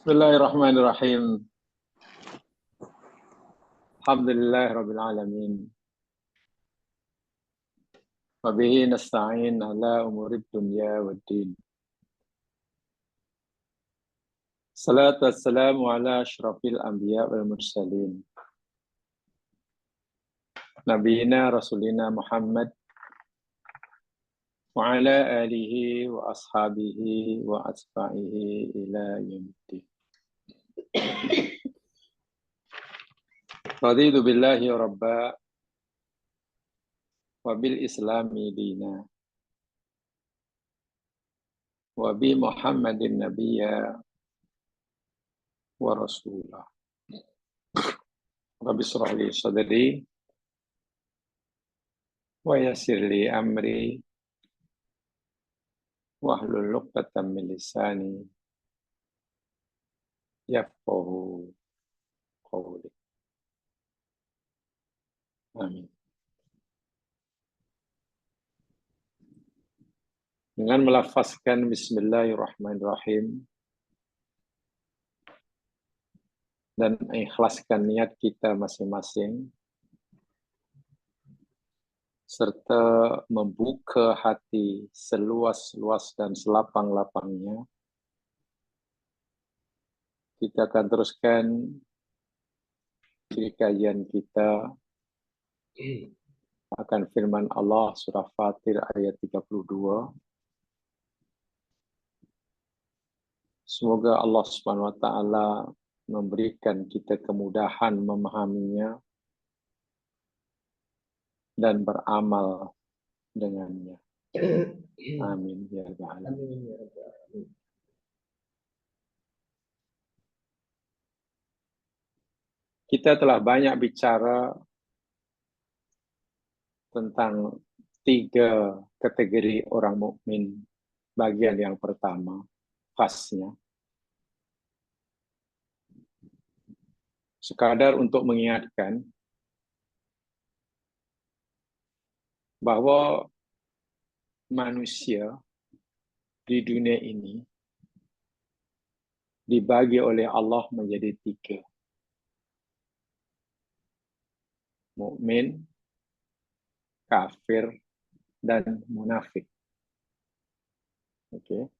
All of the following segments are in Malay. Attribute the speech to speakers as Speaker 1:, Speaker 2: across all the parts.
Speaker 1: Bismillahirrahmanirrahim. Alhamdulillahirabbil alamin. Wa bihi nasta'in ala umurid dunya waddin. Salatu wassalamu ala asyrafil anbiya wal mursalin. Nabiyina Rasulina Muhammad wa ala alihi wa ashabihi wa atba'ihi ila yaumiddin. Raditu billahi rabba wa bil islami dina wa bi Muhammadin nabiyya wa rasulah. Rabbi shrah li sadri wa yassir li amri wahlul 'uqdatam min lisani yafqahu qawli. Amin. Dengan melafazkan Bismillahirrahmanirrahim dan mengikhlaskan niat kita masing-masing, serta membuka hati seluas-luas dan selapang-lapangnya, kita akan teruskan kajian kita akan firman Allah surah Fatir ayat 32. Semoga Allah Subhanahu wa taala memberikan kita kemudahan memahaminya dan beramal dengannya. Amin ya rabbal alamin. Kita telah banyak bicara tentang 3 kategori orang mukmin. Bagian yang pertama, khasnya. Sekadar untuk mengingatkan bahwa manusia di dunia ini dibagi oleh Allah menjadi 3. Mukmin, kafir, dan munafik. Oke.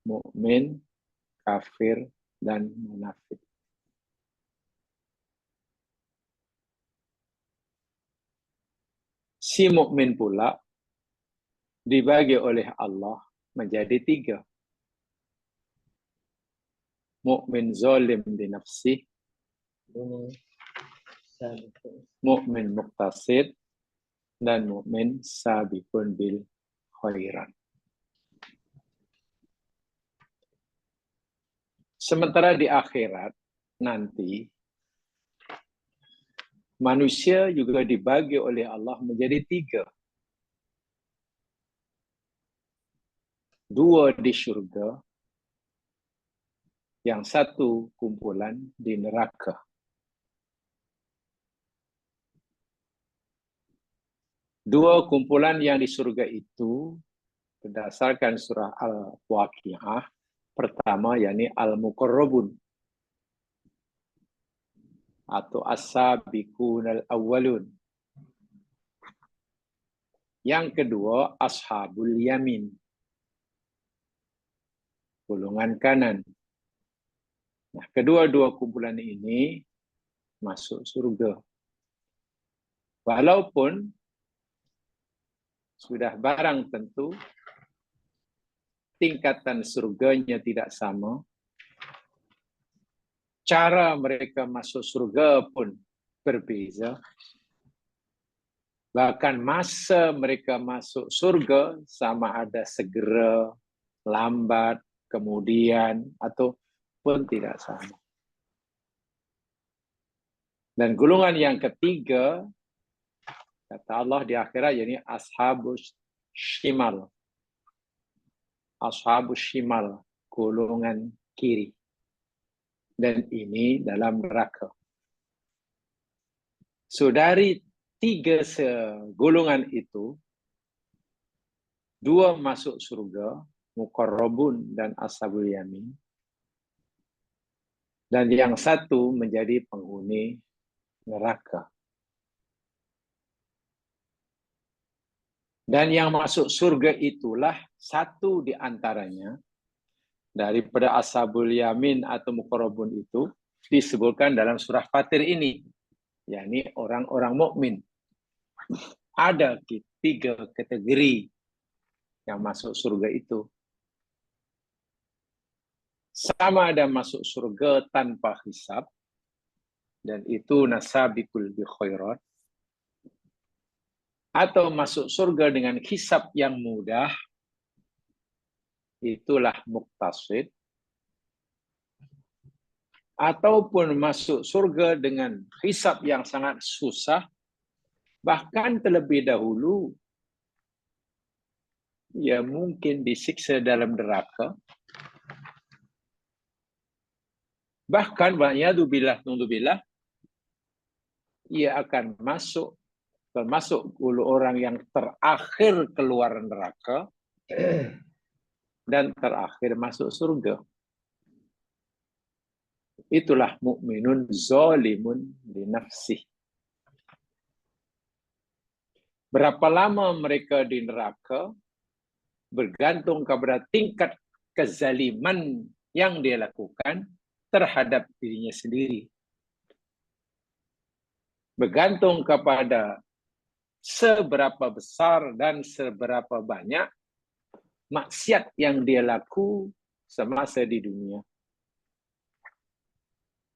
Speaker 1: Mukmin, kafir, dan munafik. Si mukmin pula dibagi oleh Allah menjadi 3. Mukmin zalim di nafsih, mukmin muqtasid, dan mukmin sabiqun bil khairat. Sementara di akhirat nanti manusia juga dibagi oleh Allah menjadi 3. 2 di surga, yang 1 kumpulan di neraka. 2 kumpulan yang di surga itu berdasarkan surah Al-Waqiah pertama, yakni Al-Muqarrabun atau As-Sabiqunal Awwalun. Yang kedua, Ashabul Yamin, golongan kanan. Nah, kedua-dua kumpulan ini masuk surga. Walaupun sudah barang tentu tingkatan surganya tidak sama, cara mereka masuk surga pun berbeza. Bahkan masa mereka masuk surga sama ada segera, lambat, kemudian, atau pun tidak sama. Dan golongan yang ketiga, kata Allah di akhirat, yakni ashabus shimal. Ashabus shimal, golongan kiri. Dan ini dalam neraka. So dari 3 golongan itu, 2 masuk surga, Muqarrabun dan Ashabul Yamin. Dan yang satu menjadi penghuni neraka. Dan yang masuk surga itulah satu di antaranya daripada ashabul yamin atau muqarrabun itu disebutkan dalam surah Fatir ini, yakni orang-orang mukmin. Ada 3 kategori yang masuk surga itu. Sama ada masuk surga tanpa hisab, dan itu nasabikul bi khairat, atau masuk surga dengan hisab yang mudah, itulah muqtasid, ataupun masuk surga dengan hisab yang sangat susah, bahkan terlebih dahulu ia mungkin disiksa dalam neraka, bahkan wa'iyadzubillah nudzubillah, ia akan termasuk orang yang terakhir keluar neraka dan terakhir masuk surga. Itulah mukminun zalimun li nafsih. Berapa lama mereka di neraka bergantung kepada tingkat kezaliman yang dia lakukan terhadap dirinya sendiri. Bergantung kepada seberapa besar dan seberapa banyak maksiat yang dia laku semasa di dunia.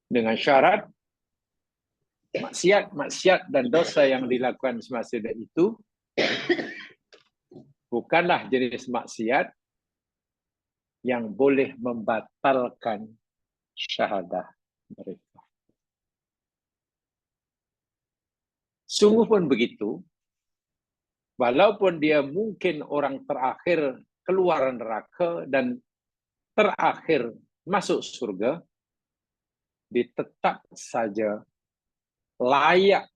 Speaker 1: Dengan syarat maksiat dan dosa yang dilakukan semasa itu bukanlah jenis maksiat yang boleh membatalkan syahadah mereka. Sungguh pun begitu, walaupun dia mungkin orang terakhir keluar neraka dan terakhir masuk surga, dia tetap saja layak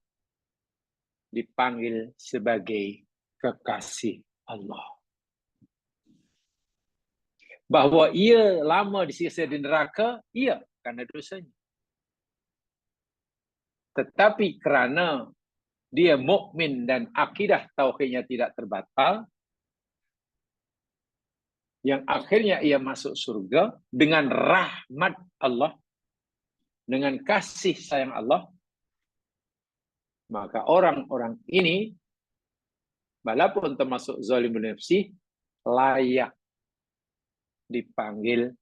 Speaker 1: dipanggil sebagai kekasih Allah. Bahwa ia lama disiksa di neraka, iya, karena dosanya. Tetapi kerana dia mukmin dan akidah tauhidnya tidak terbatal, yang akhirnya ia masuk surga dengan rahmat Allah, dengan kasih sayang Allah, maka orang-orang ini, walaupun termasuk zalimun nafsi, layak dipanggil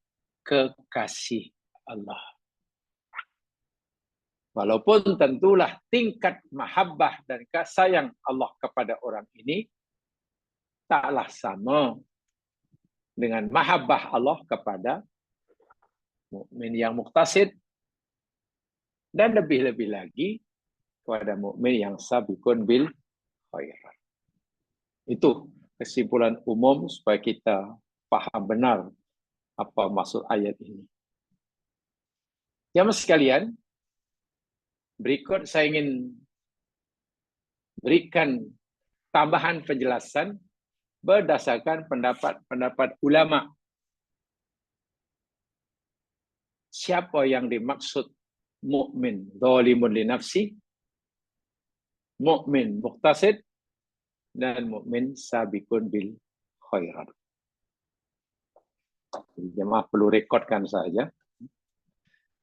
Speaker 1: kekasih Allah. Walaupun tentulah tingkat mahabbah dan kasih sayang Allah kepada orang ini taklah sama dengan mahabbah Allah kepada mukmin yang muqtasid, dan lebih-lebih lagi kepada mukmin yang sabiqun bil khairat. Itu kesimpulan umum supaya kita paham benar apa maksud ayat ini. Jamaah sekalian, berikut saya ingin berikan tambahan penjelasan berdasarkan pendapat ulama. Siapa yang dimaksud mukmin zalimun li nafsi, mukmin muqtasid, dan mukmin sabiqun bil khairat. Jemaah perlu rekodkan saja.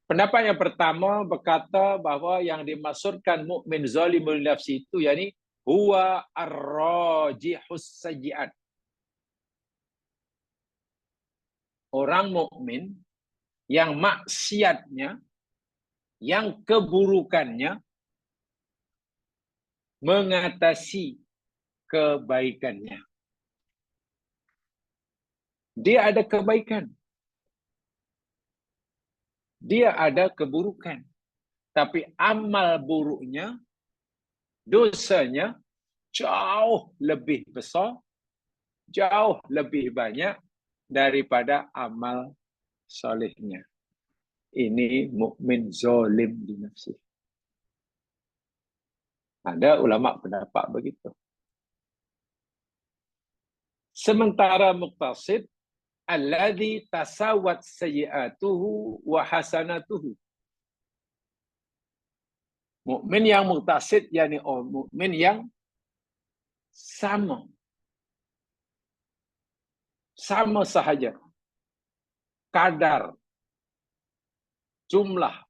Speaker 1: Pendapat yang pertama berkata bahawa yang dimaksudkan mukmin zalimul nafsi itu yakni huwa ar-rajihus sayyi'at. Orang mukmin yang maksiatnya, yang keburukannya mengatasi kebaikannya. Dia ada kebaikan, dia ada keburukan, tapi amal buruknya, dosanya jauh lebih besar, jauh lebih banyak daripada amal solehnya. Ini mukmin zalim di nafsi. Ada ulama pendapat begitu. Sementara muqtasid alladzi tasawat sayyi'atuhu wa hasanatuhu. Mukmin yang muktasid yakni mukmin yang sama sahaja kadar jumlah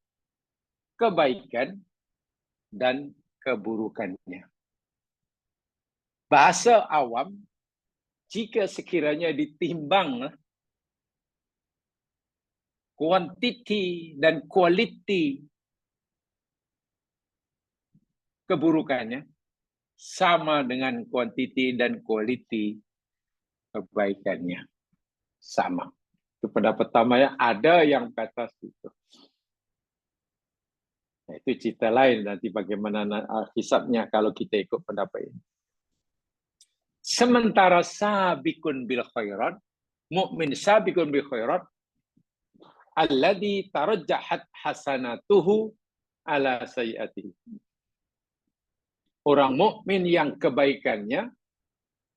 Speaker 1: kebaikan dan keburukannya. Bahasa awam, jika sekiranya ditimbang kuantiti dan kualiti keburukannya sama dengan kuantiti dan kualiti kebaikannya. Sama. Itu pendapat pertama, ada yang kata itu. Nah, itu cerita lain nanti bagaimana hisabnya kalau kita ikut pendapat ini. Sementara sabiqun bil khairat, mukmin sabiqun bil khairat, alladzi tarajjahat hasanatuhu ala sayyiatihi. Orang mukmin yang kebaikannya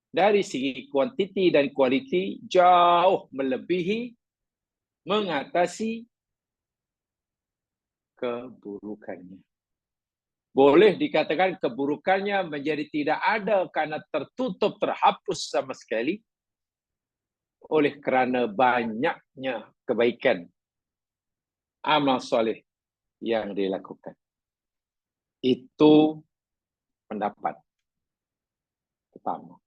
Speaker 1: dari segi kuantiti dan kualiti jauh melebihi mengatasi keburukannya. Boleh dikatakan keburukannya menjadi tidak ada karena tertutup, terhapus sama sekali oleh kerana banyaknya kebaikan amal soleh yang dilakukan. Itu pendapat pertama.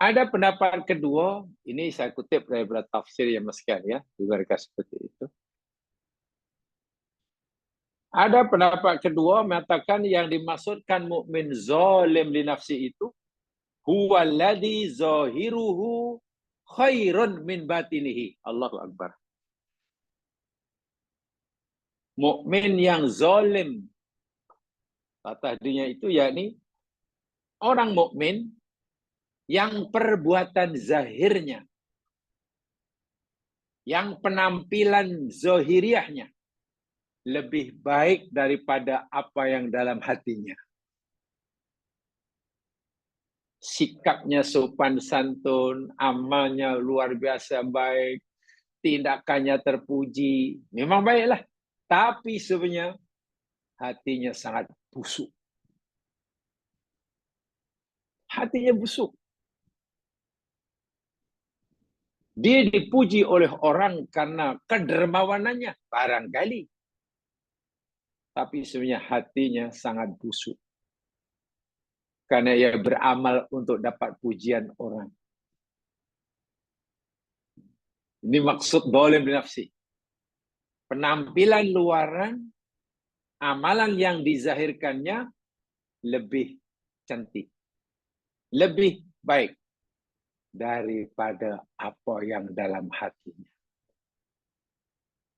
Speaker 1: Ada pendapat kedua, ini saya kutip daripada tafsir yang maskan ya, juga seperti itu. Ada pendapat kedua mengatakan yang dimaksudkan mukmin zalim li nafsi itu huwa alladhi zahiruhu khairun min batinihi. Allahu akbar. Mukmin yang zalim tadinya itu yakni orang mukmin yang perbuatan zahirnya, yang penampilan zahiriahnya lebih baik daripada apa yang dalam hatinya. Sikapnya sopan santun, amalnya luar biasa baik, tindakannya terpuji, memang baiklah. Tapi sebenarnya hatinya sangat busuk. Hatinya busuk. Dia dipuji oleh orang karena kedermawanannya, barangkali. Tapi sebenarnya hatinya sangat busuk. Karena ia beramal untuk dapat pujian orang. Ini maksud zalim li nafsi. Penampilan luaran, amalan yang dizahirkannya lebih cantik. Lebih baik daripada apa yang dalam hatinya.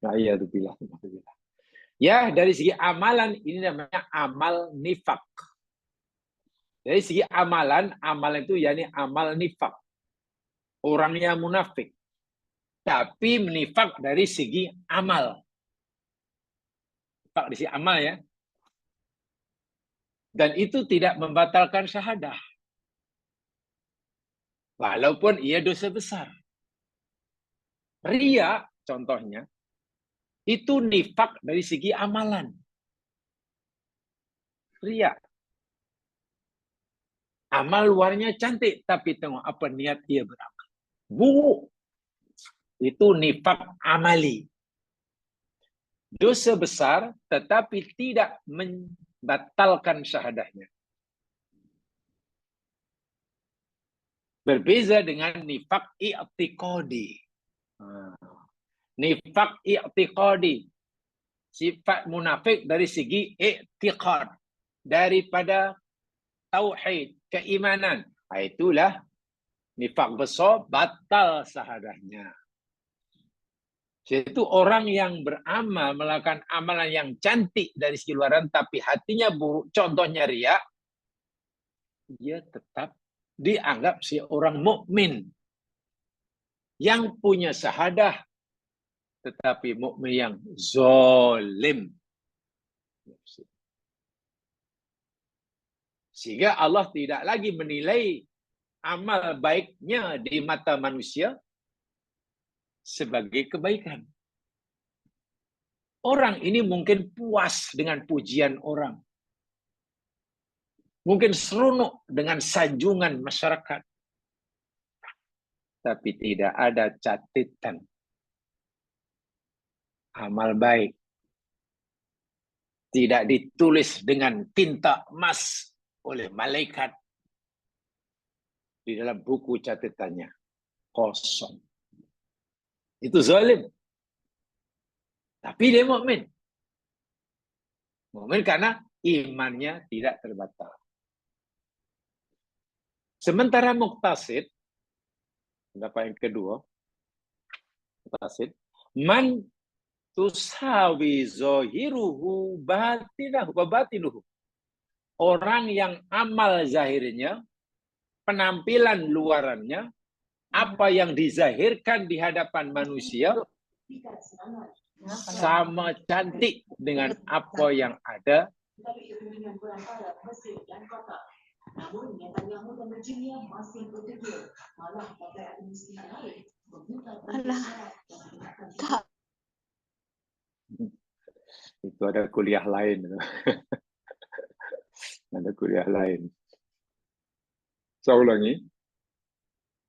Speaker 1: Na'iyadzubillah. Ya, dari segi amalan ini namanya amal nifak. Dari segi amalan itu yakni amal nifak. Orangnya munafik. Tapi menifak dari segi amal. Nifak dari segi amal ya. Dan itu tidak membatalkan syahadah. Walaupun ia dosa besar. Riya, contohnya, itu nifak dari segi amalan. Riya. Amal luarnya cantik, tapi tengok apa niat dia beramal. Buruk. Itu nifak amali. Dosa besar, tetapi tidak membatalkan syahadahnya. Berbeza dengan nifak i'tiqadi. Nifak i'tiqadi. Sifat munafik dari segi i'tiqad. Daripada tauhid, keimanan. Itulah nifak besar, batal syahadahnya. Itu orang yang beramal, melakukan amalan yang cantik dari segi luaran, tapi hatinya buruk, contohnya riya, dia tetap dianggap si orang mukmin yang punya syahadah, tetapi mukmin yang zalim. Sehingga Allah tidak lagi menilai amal baiknya di mata manusia sebagai kebaikan. Orang ini mungkin puas dengan pujian orang. Mungkin seronok dengan sanjungan masyarakat. Tapi tidak ada catatan amal baik. Tidak ditulis dengan tinta emas oleh malaikat. Di dalam buku catatannya. Kosong. Itu zalim. Tapi dia mukmin. Mukmin karena imannya tidak terbatal. Sementara muktasid, pendapat yang kedua, muktasid, man tusawi zahiruhu batinuhu. Orang yang amal zahirnya, penampilan luarannya, apa yang dizahirkan di hadapan manusia, sama cantik dengan apa yang ada. Namun Netanyahu dan rejimnya masih berdetil, malah partai administrasi lain meminta itu ada kuliah lain. Ada kuliah lain. Saya ulangi.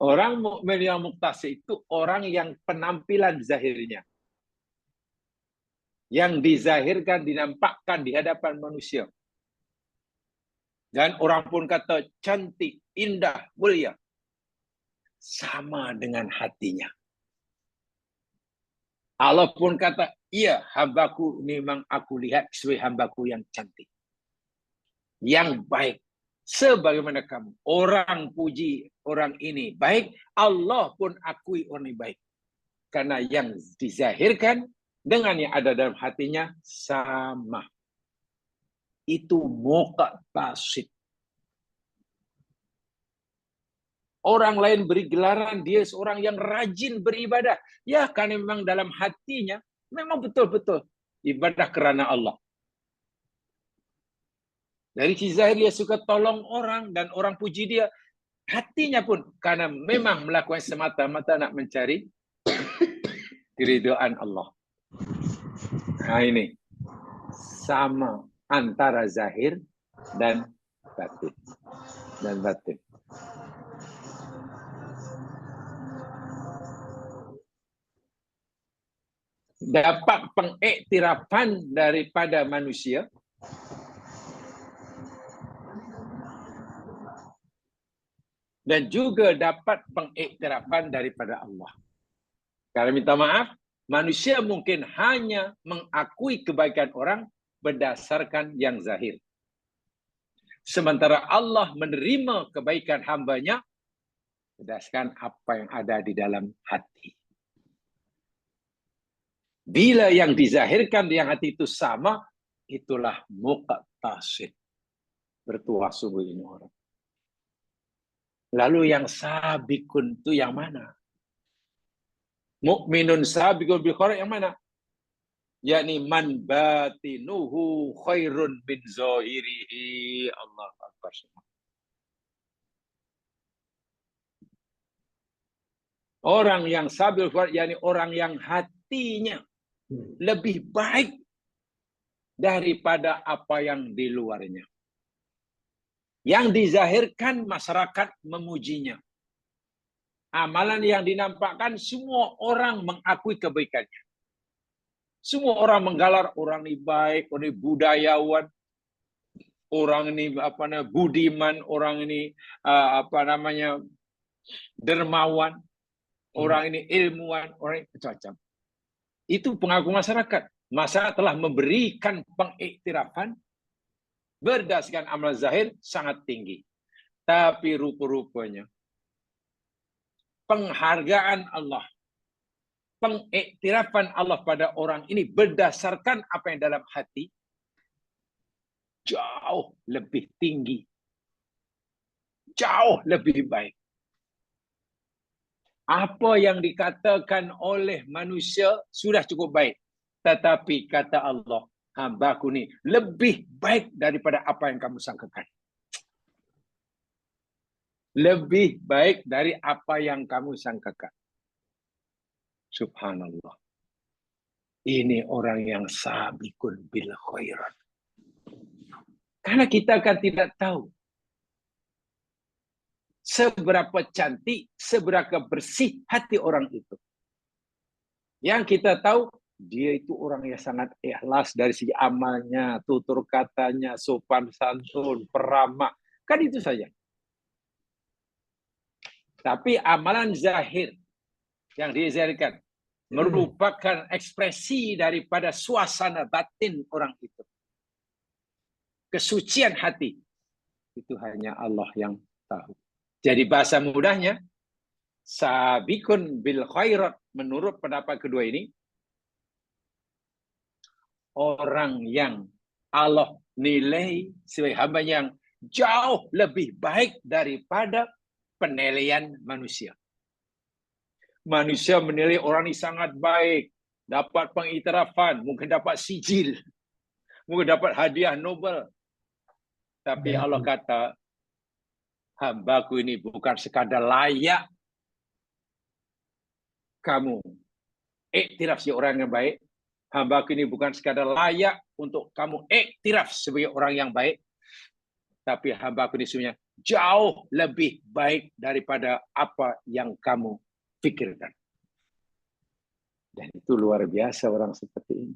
Speaker 1: Orang mukmin yang muktasi itu orang yang penampilan zahirnya, yang dizahirkan, dinampakkan di hadapan manusia. Dan orang pun kata cantik, indah, mulia. Sama dengan hatinya. Allah pun kata, iya hambaku ini memang aku lihat sebagai hambaku yang cantik. Yang baik. Sebagaimana kamu. Orang puji orang ini baik. Allah pun akui orang ini baik. Karena yang dizahirkan dengan yang ada dalam hatinya sama. Itu muqtasid. Orang lain beri gelaran dia seorang yang rajin beribadah. Ya, karena memang dalam hatinya memang betul-betul ibadah kerana Allah. Dari sisi zahir dia suka tolong orang dan orang puji dia. Hatinya pun karena memang melakukan semata-mata nak mencari keridhaan Allah. Nah ini sama antara zahir dan batin. Dapat pengiktirafan daripada manusia dan juga dapat pengiktirafan daripada Allah. Kalau minta maaf, manusia mungkin hanya mengakui kebaikan orang berdasarkan yang zahir. Sementara Allah menerima kebaikan hambanya berdasarkan apa yang ada di dalam hati. Bila yang dizahirkan di hati itu sama, itulah muqtasid. Bertuah sungguh ini orang. Lalu yang sabiqun itu yang mana? Mukminun sabiqun bil khairat yang mana? Yakni man batinuhu khairun min zahirihi. Allahu akbar. Orang yang sabiqun bil khairat yakni orang yang hatinya lebih baik daripada apa yang di luarnya. Yang dizahirkan masyarakat memujinya. Amalan yang dinampakkan semua orang mengakui kebaikannya. Semua orang menggalar orang ini baik, orang ini budayawan, orang ini budiman, orang ini dermawan, orang ini ilmuwan, orang ini macam-macam. Itu pengaku masyarakat. Masyarakat telah memberikan pengiktirafan berdasarkan amal zahir sangat tinggi. Tapi rupa-rupanya penghargaan Allah, pengiktirafan Allah pada orang ini berdasarkan apa yang dalam hati jauh lebih tinggi. Jauh lebih baik. Apa yang dikatakan oleh manusia sudah cukup baik. Tetapi kata Allah, hambaku ni lebih baik daripada apa yang kamu sangkakan. lebih baik dari apa yang kamu sangkakan. Subhanallah. Ini orang yang sabiqun bil khairat. Karena kita akan tidak tahu seberapa cantik, seberapa bersih hati orang itu. Yang kita tahu, dia itu orang yang sangat ikhlas dari segi amalnya, tutur katanya, sopan santun, peramah. Kan itu saja. Tapi amalan zahir yang dizahirkan merupakan ekspresi daripada suasana batin orang itu. Kesucian hati. Itu hanya Allah yang tahu. Jadi bahasa mudahnya, sabiqun bil khairat, menurut pendapat kedua ini, orang yang Allah nilai sebagai hamba yang jauh lebih baik daripada penilaian manusia. Manusia menilai orang ini sangat baik, dapat pengiktirafan, mungkin dapat sijil, mungkin dapat hadiah Nobel. Tapi Allah kata, hambaku ini bukan sekadar layak kamu iktiraf sebagai orang yang baik. Hambaku ini bukan sekadar layak untuk kamu iktiraf sebagai orang yang baik. Tapi hambaku ini sebenarnya jauh lebih baik daripada apa yang kamu pikirkan. Dan itu luar biasa orang seperti ini.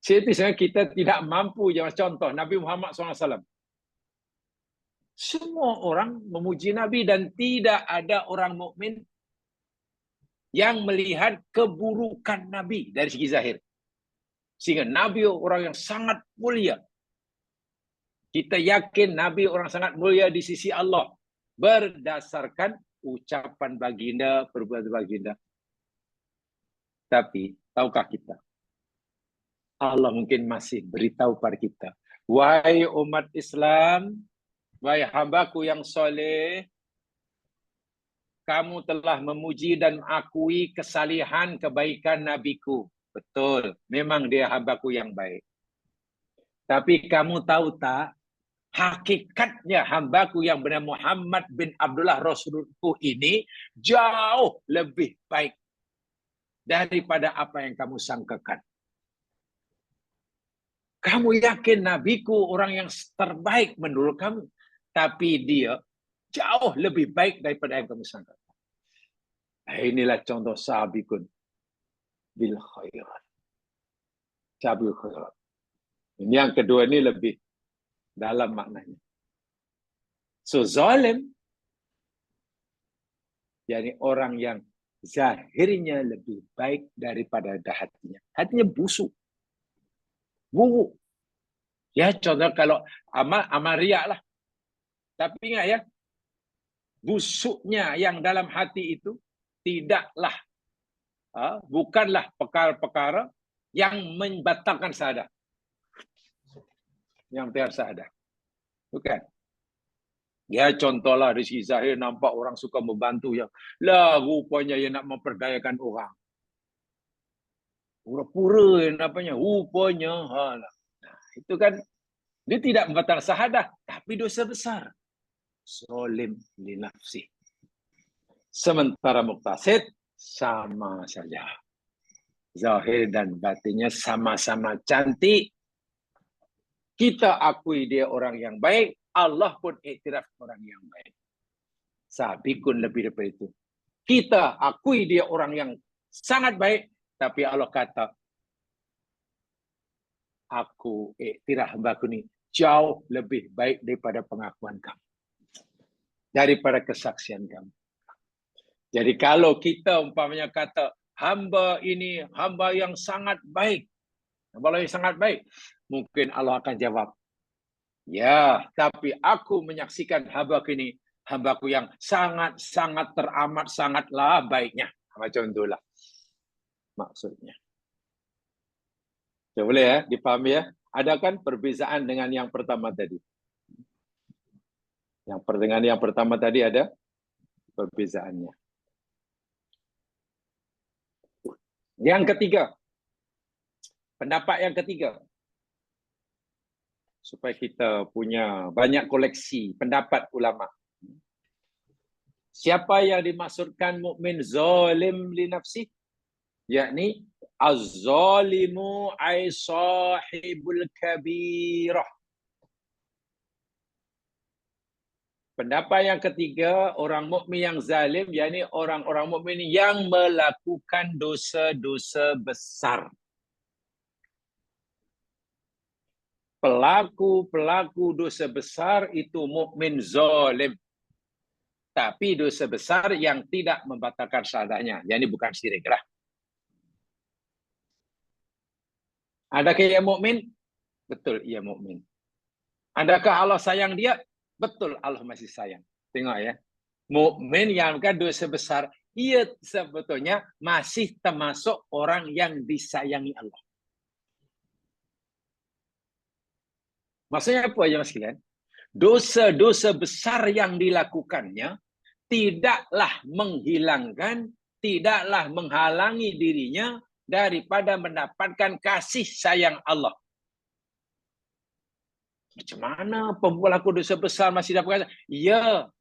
Speaker 1: Sebenarnya kita tidak mampu. Contoh, Nabi Muhammad SAW. Semua orang memuji Nabi dan tidak ada orang mukmin yang melihat keburukan Nabi dari segi zahir. Sehingga Nabi orang yang sangat mulia. Kita yakin Nabi orang sangat mulia di sisi Allah berdasarkan ucapan baginda, perbuatan baginda. Tapi tahukah kita? Allah mungkin masih beritahu pada kita, wahai umat Islam, wahai hambaku yang soleh, kamu telah memuji dan mengakui kesalihan kebaikan Nabiku. Betul, memang dia hambaku yang baik. Tapi kamu tahu tak, hakikatnya hambaku yang bernama Muhammad bin Abdullah Rasulullah ini jauh lebih baik daripada apa yang kamu sangkakan. Kamu yakin nabiku orang yang terbaik menurut kamu, tapi dia jauh lebih baik daripada yang kamu sangkakan. Inilah contoh sabiqun bil khairat. Sabiqul khairat. Ini yang kedua ini lebih dalam maknanya. So zalim, yakni orang yang zahirnya lebih baik daripada hatinya. Hatinya busuk. Buruk. Ya, contoh kalau amal riak lah. Tapi ingat ya, busuknya yang dalam hati itu tidaklah, bukanlah perkara-perkara yang membatalkan syahadat. Yang tiada syahadat. Bukan. Ya, contohlah dari segi zahir nampak orang suka membantu yang lah rupanya yang nak memperdayakan orang. Pura-pura namanya, rupanya. Nah, itu kan dia tidak membatalkan syahadat, tapi dosa besar. Zalim li nafsi. Sementara muktasid sama saja. Zahir dan batinnya sama-sama cantik. Kita akui dia orang yang baik, Allah pun iktiraf orang yang baik. Sabiqun lebih daripada itu. Kita akui dia orang yang sangat baik, tapi Allah kata, aku iktiraf hambaku ini jauh lebih baik daripada pengakuan kamu. Daripada kesaksian kamu. Jadi kalau kita umpamanya kata, hamba ini hamba yang sangat baik. Hamba yang sangat baik. Mungkin Allah akan jawab, ya, tapi aku menyaksikan hambaku ini, hambaku yang sangat-sangat teramat, sangatlah baiknya. Macam itulah maksudnya. Ya, boleh ya, dipahami ya? Ada kan perbezaan dengan yang pertama tadi? Yang pertama tadi ada perbezaannya. Yang ketiga, pendapat yang ketiga, supaya kita punya banyak koleksi pendapat ulama. Siapa yang dimaksudkan mukmin zalim li nafsi? Yakni az-zalimu ay sahibul kabirah. Pendapat yang ketiga, orang mukmin yang zalim, yakni orang-orang mukmin yang melakukan dosa-dosa besar. Pelaku-pelaku dosa besar itu mukmin zalim. Tapi dosa besar yang tidak membatalkan syahadatnya, yakni bukan syirik lah. Adakah ia mukmin? Betul, ia mukmin. Adakah Allah sayang dia? Betul, Allah masih sayang. Tengok ya. Mukmin yang bukan dosa besar, ia sebetulnya masih termasuk orang yang disayangi Allah. Maksudnya apa ya Mas Kilian? Dosa-dosa besar yang dilakukannya tidaklah menghilangkan, tidaklah menghalangi dirinya daripada mendapatkan kasih sayang Allah. Macam mana pelaku dosa besar masih dapat kasih? Ya,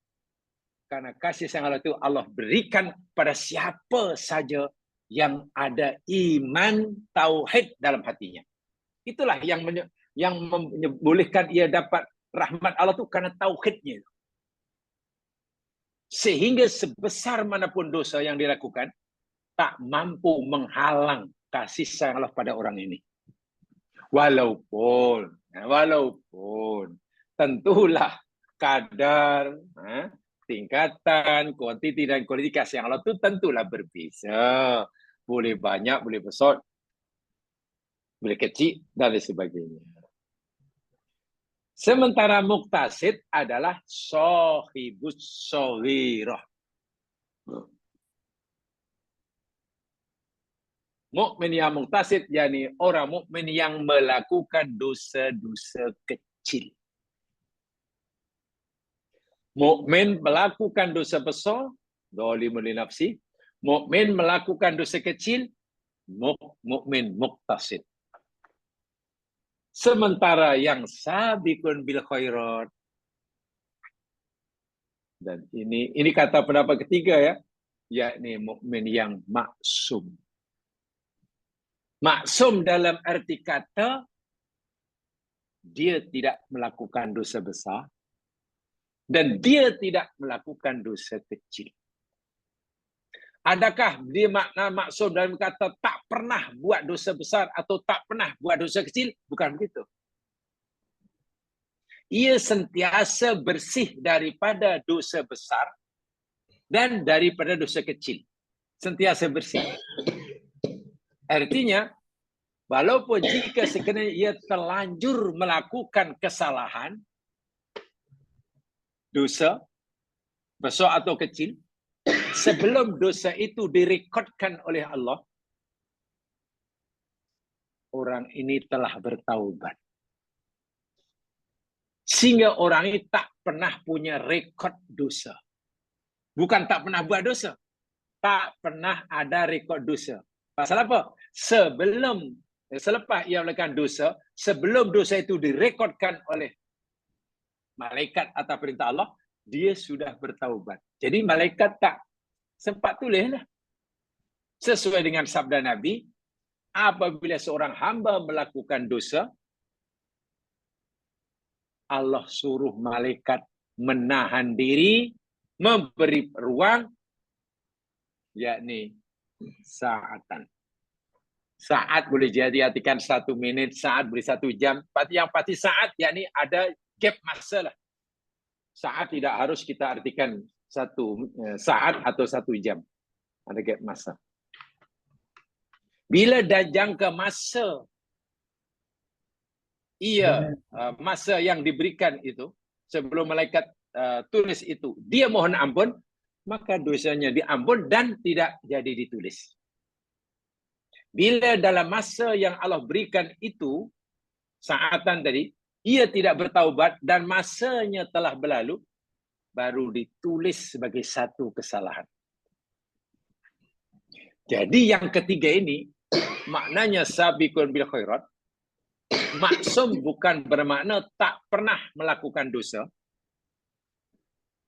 Speaker 1: karena kasih sayang Allah itu Allah berikan pada siapa saja yang ada iman tauhid dalam hatinya. Itulah yang membolehkan ia dapat rahmat Allah itu karena tauhidnya. Sehingga sebesar manapun dosa yang dilakukan, tak mampu menghalang kasih sayang Allah pada orang ini. Walaupun tentulah kadar, tingkatan, kuantiti dan kualitas kasih sayang Allah itu tentulah berbeza. Boleh banyak, boleh besar, boleh kecil, dan sebagainya. Sementara muktasid adalah sahibus shaghirah. Mukmin yang muktasid, yakni orang mukmin yang melakukan dosa-dosa kecil. Mukmin melakukan dosa besar, zalimun li nafsi. Mukmin melakukan dosa kecil, mukmin muktasid. Sementara yang sabiqun bil khairat, dan ini kata pendapat ketiga ya, yakni mukmin yang maksum. Maksum dalam arti kata dia tidak melakukan dosa besar dan dia tidak melakukan dosa kecil. Adakah dia makna maksum dalam kata tak pernah buat dosa besar atau tak pernah buat dosa kecil? Bukan begitu. Ia sentiasa bersih daripada dosa besar dan daripada dosa kecil. Sentiasa bersih. Artinya, walaupun jika sekiranya ia terlanjur melakukan kesalahan, dosa, besar atau kecil, sebelum dosa itu direkodkan oleh Allah, orang ini telah bertaubat. Sehingga orang ini tak pernah punya rekod dosa. Bukan tak pernah buat dosa. Tak pernah ada rekod dosa. Pasal apa? Selepas ia melakukan dosa, sebelum dosa itu direkodkan oleh malaikat atas perintah Allah, dia sudah bertaubat. Jadi malaikat tak sempat tulislah. Sesuai dengan sabda Nabi, apabila seorang hamba melakukan dosa, Allah suruh malaikat menahan diri, memberi ruang, yakni saatan. Saat boleh jadi artikan 1 minit, saat boleh 1 jam. Yang pasti saat, yakni ada gap masa lah. Saat tidak harus kita artikan 1 saat atau 1 jam. Ada gap masa. Bila dah jangka masa, masa yang diberikan itu, sebelum malaikat tulis itu, dia mohon ampun, maka dosanya diampun dan tidak jadi ditulis. Bila dalam masa yang Allah berikan itu, saatan tadi, ia tidak bertaubat dan masanya telah berlalu, baru ditulis sebagai satu kesalahan. Jadi yang ketiga ini, maknanya sabiqun bil khairat, maksum bukan bermakna tak pernah melakukan dosa,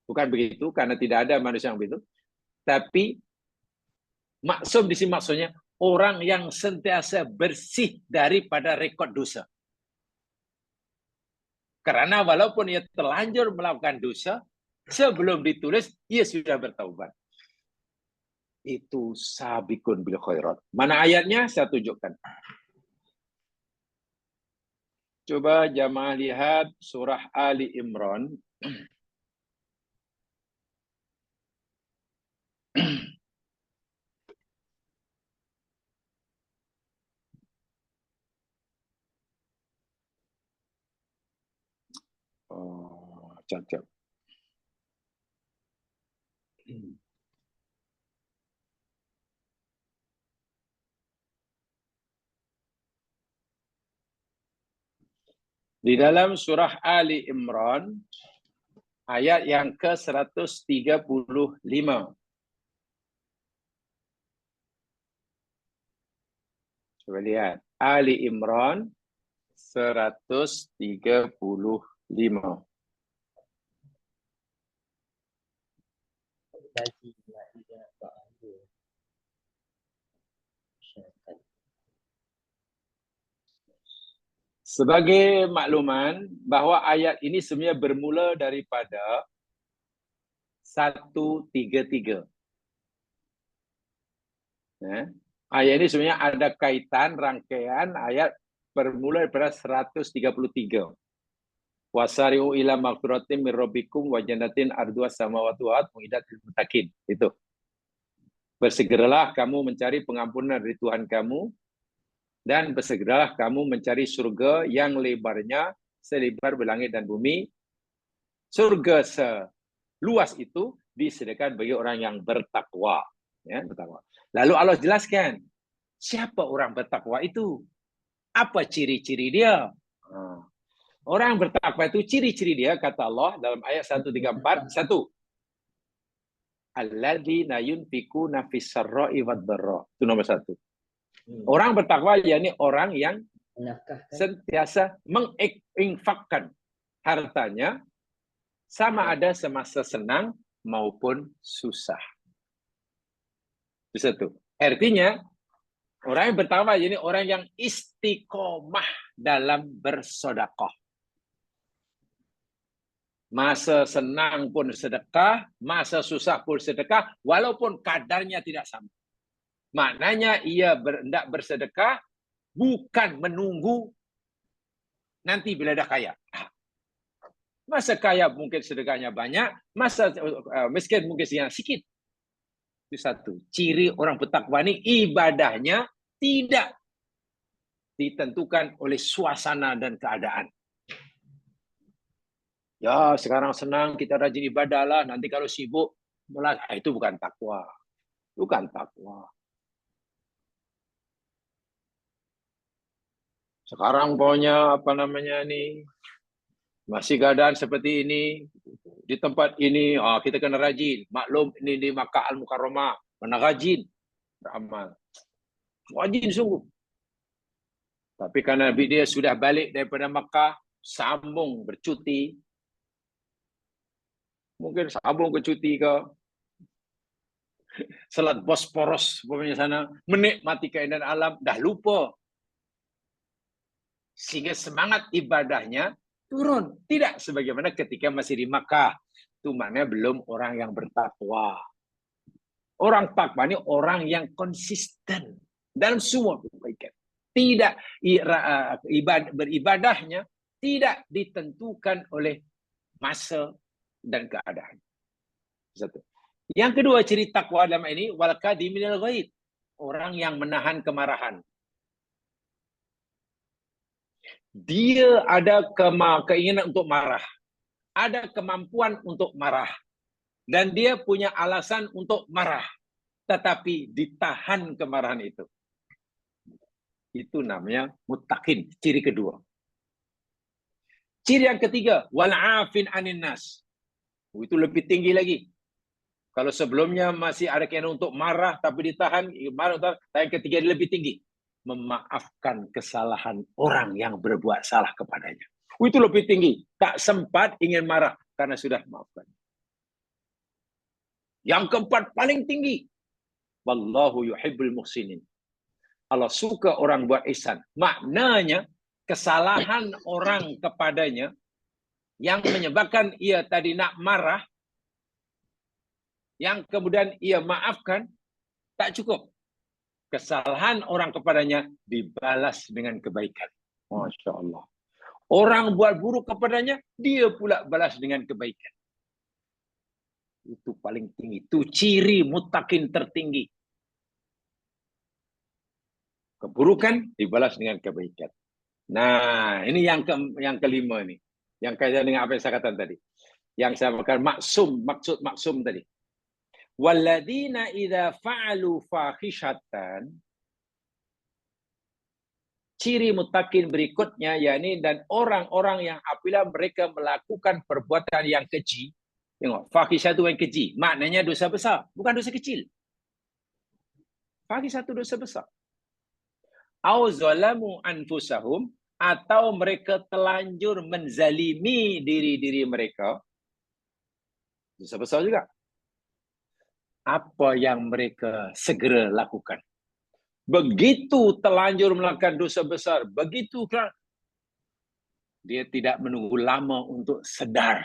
Speaker 1: Bukan begitu, karena tidak ada manusia yang begitu. Tapi maksum di sini maksudnya orang yang sentiasa bersih daripada rekod dosa. Karena walaupun ia terlanjur melakukan dosa, sebelum ditulis, ia sudah bertaubat. Itu sabikun bil khairat. Mana ayatnya? Saya tunjukkan. Coba jamaah lihat surah Ali Imran. Oh, cocok. Di dalam surah Ali Imran, ayat yang ke-135. Coba lihat. Ali Imran 135. Sebagai makluman bahwa ayat ini sebenarnya bermula daripada 133. Ya. Ayat ini sebenarnya ada kaitan rangkaian ayat bermula daripada 133. Wasari'u ila maghfiratin min rabbikum wa jannatin arduha samawati wal ardu uiddatil muttaqin. Itu. Bersegeralah kamu mencari pengampunan dari Tuhan kamu dan bersegeralah kamu mencari surga yang lebarnya selebar langit dan bumi. Surga seluas itu disediakan bagi orang yang bertakwa. Ya, bertakwa. Lalu Allah jelaskan, siapa orang bertakwa itu? Apa ciri-ciri dia? Orang bertakwa itu ciri-ciri dia, kata Allah dalam ayat 134, 1. Alladzina yunfikuna fis sarra'i wad dharra. Itu nomor 1. Orang bertakwa yakni orang yang sentiasa menginfakkan hartanya sama ada semasa senang maupun susah. Itu satu. Artinya orang yang bertakwa yakni orang yang istiqomah dalam bersedekah. Masa senang pun sedekah, masa susah pun sedekah, walaupun kadarnya tidak sama. Maknanya ia hendak bersedekah bukan menunggu nanti bila dah kaya. Masa kaya mungkin sedekahnya banyak, masa miskin mungkin sedikit. Itu satu. Ciri orang bertakwa ini ibadahnya tidak ditentukan oleh suasana dan keadaan. Ya, sekarang senang kita rajin ibadah lah, nanti kalau sibuk mulai itu bukan takwa. Bukan takwa. Sekarang pokoknya apa namanya nih, masih keadaan seperti ini, di tempat ini kita kena rajin. Maklum ini di Makkah Al-Mukarramah, mana rajin beramal. Rajin sungguh. Tapi karena dia sudah balik daripada Makkah, sambung bercuti. Mungkin sambung ke cuti ke Selat Bosporus pokoknya sana, menikmati keindahan alam, dah lupa. Sehingga semangat ibadahnya turun. Tidak sebagaimana ketika masih di Makkah. Itu maknanya belum orang yang bertakwa. Orang takwa ini orang yang konsisten dalam semua kebaikan. Tidak beribadahnya tidak ditentukan oleh masa dan keadaan. Satu. Yang kedua ciri takwa dalam ini wal kadiminal ghaid. Orang yang menahan kemarahan. Dia ada keinginan untuk marah. Ada kemampuan untuk marah. Dan dia punya alasan untuk marah. Tetapi ditahan kemarahan itu. Itu namanya muttaqin. Ciri kedua. Ciri yang ketiga. Wal'afin anin nas. Itu lebih tinggi lagi. Kalau sebelumnya masih ada keinginan untuk marah. Tapi ditahan. Yang ketiga lebih tinggi. Memaafkan kesalahan orang yang berbuat salah kepadanya. Itu lebih tinggi. Tak sempat ingin marah karena sudah maafkan. Yang keempat paling tinggi, wallahu yuhibbul muhsinin. Allah suka orang buat ihsan. Maknanya kesalahan orang kepadanya yang menyebabkan ia tadi nak marah, yang kemudian ia maafkan, tak cukup. Kesalahan orang kepadanya dibalas dengan kebaikan. Masya Allah. Orang buat buruk kepadanya, dia pula balas dengan kebaikan. Itu paling tinggi. Itu ciri muttaqin tertinggi. Keburukan dibalas dengan kebaikan. Nah, ini yang kelima ini. Yang kaitan dengan apa yang saya katakan tadi. Yang saya makan maksud maksum tadi. Walladzina idza fa'alu fahishatan. Ciri muttaqin berikutnya yakni dan orang-orang yang apabila mereka melakukan perbuatan yang keji. Tengok, fahisyah itu yang keji. Maknanya dosa besar, bukan dosa kecil. Fahisyah itu dosa besar. Au zalamu anfusahum, atau mereka telanjur menzalimi diri-diri mereka. Dosa besar juga. Apa yang mereka segera lakukan? Begitu telanjur melakukan dosa besar, begitu dia tidak menunggu lama untuk sadar.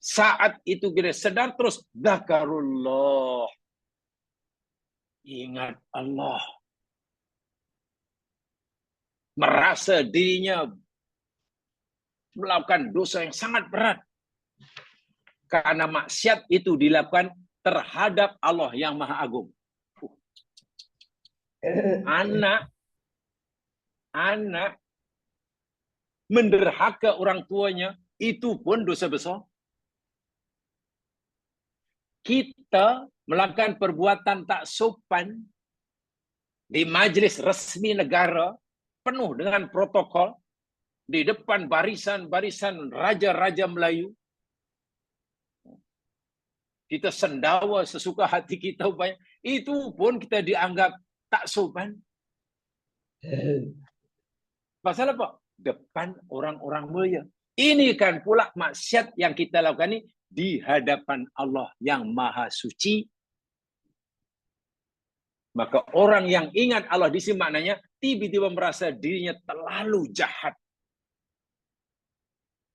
Speaker 1: Saat itu kita sadar terus, zakarullah. Ingat Allah. Merasa dirinya melakukan dosa yang sangat berat. Karena maksiat itu dilakukan terhadap Allah yang Maha Agung. Anak menderhaka orang tuanya, itu pun dosa besar. Kita melakukan perbuatan tak sopan di majlis resmi negara, penuh dengan protokol, di depan barisan-barisan raja-raja Melayu. Kita sendawa sesuka hati kita, itu pun kita dianggap tak sopan. Pasal apa? Depan orang-orang mulia. Ini kan pula maksiat yang kita lakukan ini di hadapan Allah yang Maha Suci. Maka orang yang ingat Allah di sini maknanya tiba-tiba merasa dirinya terlalu jahat.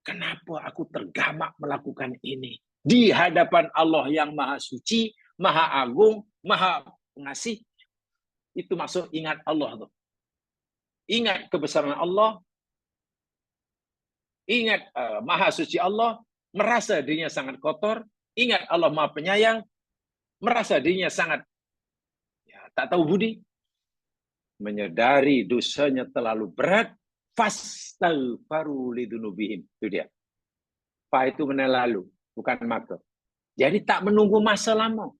Speaker 1: Kenapa aku tergamak melakukan ini? Di hadapan Allah yang Maha Suci, Maha Agung, Maha Pengasih. Itu maksud ingat Allah tuh. Ingat kebesaran Allah. Ingat Maha Suci Allah. Merasa dirinya sangat kotor. Ingat Allah Maha Penyayang. Merasa dirinya sangat tak tahu budi. Menyadari dosanya terlalu berat. Fastaghfaru lidunubihim. Itu dia. Fa itu benar lalu. Bukan maka. Jadi tak menunggu masa lama.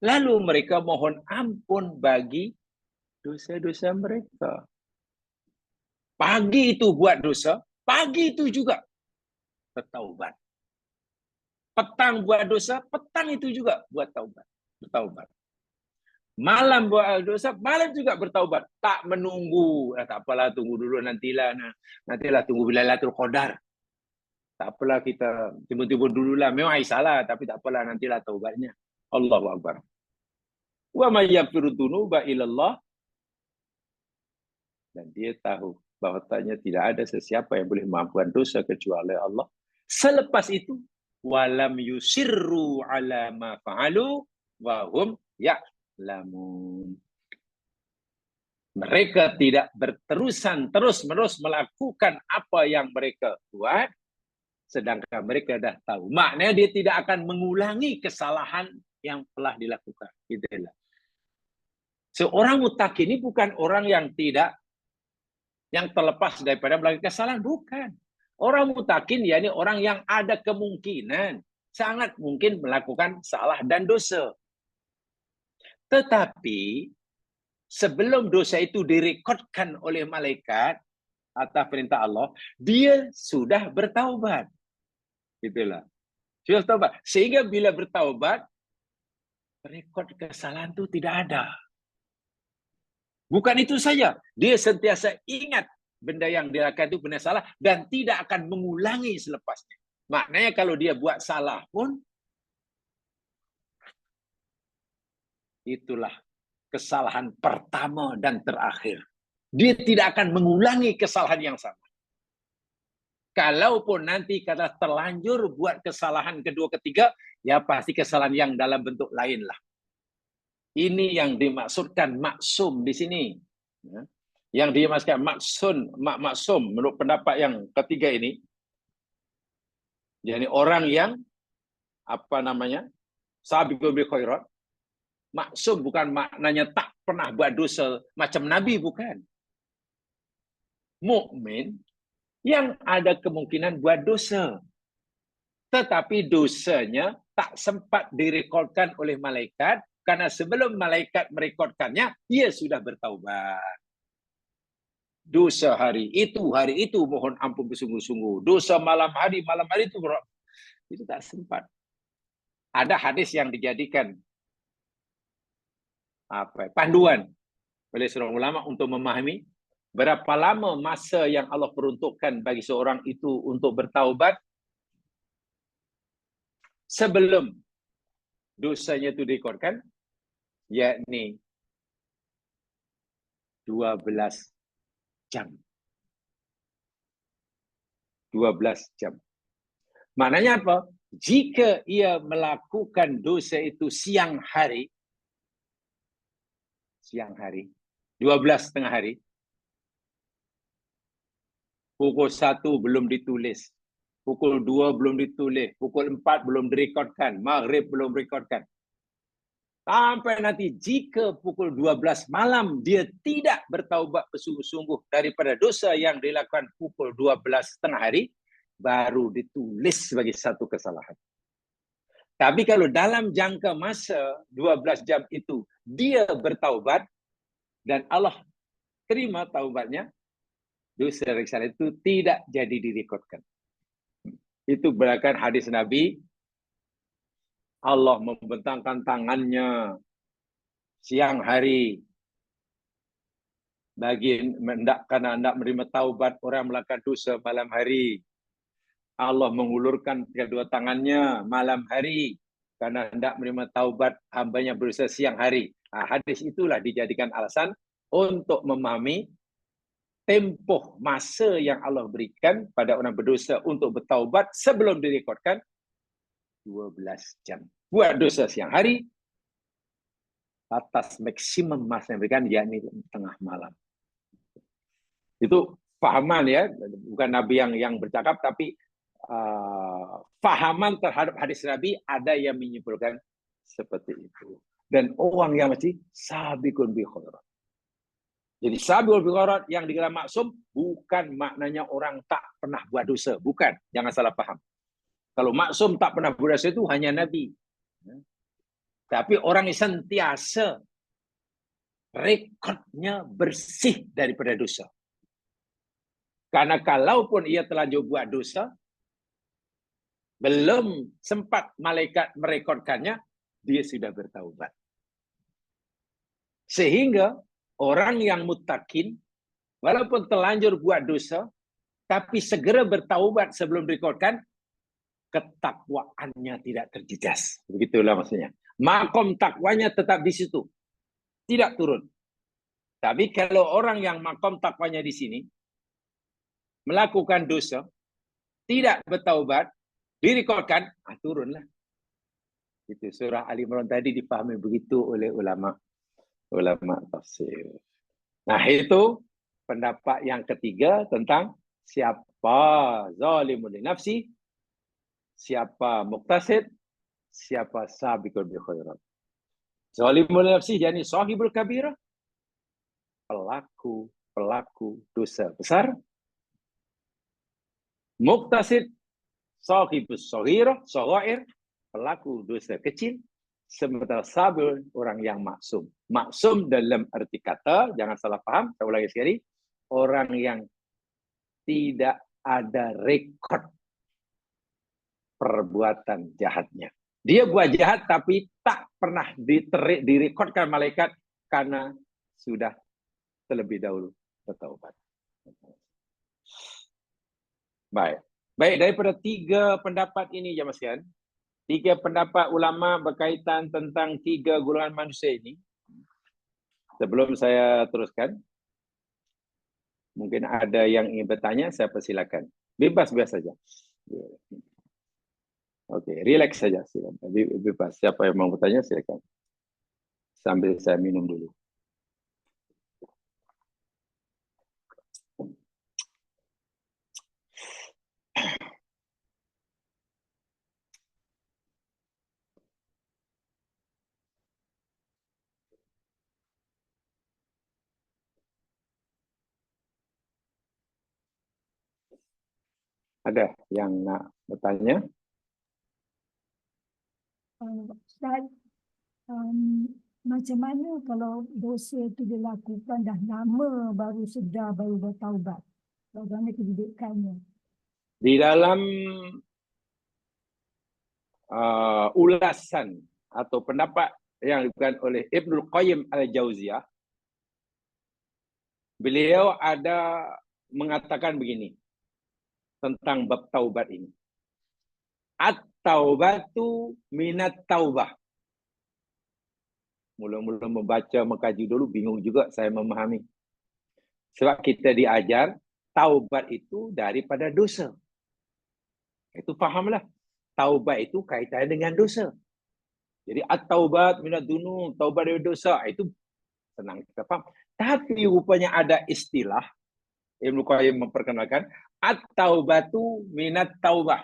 Speaker 1: Lalu mereka mohon ampun bagi dosa-dosa mereka. Pagi itu buat dosa. Pagi itu juga bertaubat. Petang buat dosa. Petang itu juga buat taubat. Bertaubat. Malam buat dosa, malam juga bertaubat. Tak menunggu. Tak apalah, tunggu dulu nantilah tunggu bila Lailatul Qadar. Tak apalah kita timbul-timbul dululah. Memang salah, tapi tak apalah nantilah taubatnya. Allahu Akbar. Wa may yaghfiru dzunuba illallah. Dan dia tahu bahwasanya tidak ada sesiapa yang boleh mengampuni dosa kecuali Allah. Selepas itu, walam yusirru ala ma fa'alu wa hum ya'lamun. Mereka tidak berterusan terus-menerus melakukan apa yang mereka buat, sedangkan mereka dah tahu. Maknanya dia tidak akan mengulangi kesalahan yang telah dilakukan. Itulah. Seorang muttaqi ini bukan orang yang terlepas daripada melakukan kesalahan, bukan. Orang muttaqin yakni orang yang ada kemungkinan sangat mungkin melakukan salah dan dosa. Tetapi sebelum dosa itu direkodkan oleh malaikat atas perintah Allah, dia sudah bertaubat. Itulah. Sudah bertaubat. Sehingga bila bertaubat, rekod kesalahan itu tidak ada. Bukan itu saja, dia sentiasa ingat benda yang dilakukan itu benar salah dan tidak akan mengulangi selepasnya. Maknanya kalau dia buat salah pun, itulah kesalahan pertama dan terakhir. Dia tidak akan mengulangi kesalahan yang sama. Kalaupun nanti kata terlanjur buat kesalahan kedua ketiga, ya pasti kesalahan yang dalam bentuk lain lah. Ini yang dimaksudkan maksum di sini. Yang dimaksudkan maksum menurut pendapat yang ketiga ini, jadi orang yang apa namanya, sabiqul bil khairat. Maksum bukan maknanya tak pernah buat dosa macam Nabi, bukan. Mukmin yang ada kemungkinan buat dosa, tetapi dosanya tak sempat direkodkan oleh malaikat, karena sebelum malaikat merekodkannya, ia sudah bertaubat. Dosa hari itu mohon ampun bersungguh-sungguh. Dosa malam hari itu tak sempat. Ada hadis yang dijadikan panduan oleh seorang ulama untuk memahami berapa lama masa yang Allah peruntukkan bagi seorang itu untuk bertaubat sebelum dosanya itu direkodkan, yakni 12 jam. 12 jam. Maknanya apa? Jika ia melakukan dosa itu siang hari, 12 tengah hari, pukul 1 belum ditulis, pukul 2 belum ditulis, pukul 4 belum direkodkan, maghrib belum direkodkan. Sampai nanti jika pukul 12 malam dia tidak bertaubat bersungguh-sungguh daripada dosa yang dilakukan pukul 12 tengah hari, baru ditulis sebagai satu kesalahan. Tapi kalau dalam jangka masa 12 jam itu dia bertaubat dan Allah terima taubatnya, dosa dari sana itu tidak jadi direkodkan. Itu berdasarkan hadis Nabi, Allah membentangkan tangannya siang hari bagi karena hendak menerima taubat orang melakukan dosa malam hari. Allah mengulurkan kedua tangannya malam hari karena hendak menerima taubat hambanya berusaha siang hari. Hadis itulah dijadikan alasan untuk memahami tempoh masa yang Allah berikan pada orang berdosa untuk bertaubat sebelum direkodkan 12 jam. Buat dosa siang hari, batas maksimum masa yang diberikan yakni tengah malam. Itu fahaman ya, bukan Nabi yang bercakap, tapi fahaman terhadap hadis Nabi ada yang menyimpulkan seperti itu. Dan orang yang masih sabiqun bi khairat. Jadi sabiqun bi khairat yang dikira maksum bukan maknanya orang tak pernah buat dosa, bukan. Jangan salah paham. Kalau maksum tak pernah buat dosa itu hanya Nabi. Tapi orang yang sentiasa rekodnya bersih daripada dosa. Karena kalaupun ia terlanjur buat dosa, belum sempat malaikat merekodkannya, dia sudah bertaubat. Sehingga orang yang muttaqin, walaupun terlanjur buat dosa, tapi segera bertaubat sebelum direkodkan, ketakwaannya tidak terjejas. Begitulah maksudnya. Makom takwanya tetap di situ, tidak turun. Tapi kalau orang yang makom takwanya di sini, melakukan dosa, tidak bertaubat, direkodkan, turunlah. Itu surah Ali Imran tadi dipahami begitu oleh ulama tafsir. Nah, itu pendapat yang ketiga tentang siapa zalimun li nafsi, siapa muqtasid, siapa sabiqul bil khairat. Zalimun li nafsi yakni sahibul kabirah, pelaku dosa besar. Muqtasid sahibus saghirah, pelaku dosa kecil. Sementara sabir orang yang maksum. Maksum dalam arti kata, jangan salah paham, saya ulangi sekali, orang yang tidak ada rekod perbuatan jahatnya. Dia buat jahat tapi tak pernah direkodkan malaikat karena sudah terlebih dahulu bertaubat. Baik. Baik, daripada 3 pendapat ini, jemaah sekalian, 3 pendapat ulama berkaitan tentang 3 golongan manusia ini. Sebelum saya teruskan, mungkin ada yang ingin bertanya, saya persilakan. Bebas-bebas saja. Okey, relax saja. Silakan. Bebas. Siapa yang mau bertanya, silakan. Sambil saya minum dulu. Ada yang nak bertanya?
Speaker 2: Ustaz, macam mana kalau dosa itu dilakukan dah lama baru sedar, baru bertaubat? Bagaimana kedudukannya?
Speaker 1: Di dalam ulasan atau pendapat yang diberikan oleh Ibnul Qayyim Al-Jauziyah, beliau ada mengatakan begini tentang bab taubat ini. At-taubatu minat taubah. Mula-mula membaca, mengkaji dulu, bingung juga saya memahami. Sebab kita diajar, taubat itu daripada dosa. Itu fahamlah. Taubat itu kaitannya dengan dosa. Jadi at-taubat minat dunub, taubat dari dosa, itu senang kita faham. Tapi rupanya ada istilah, Ibnu Qayyim memperkenalkan, at-taubatu minat taubah.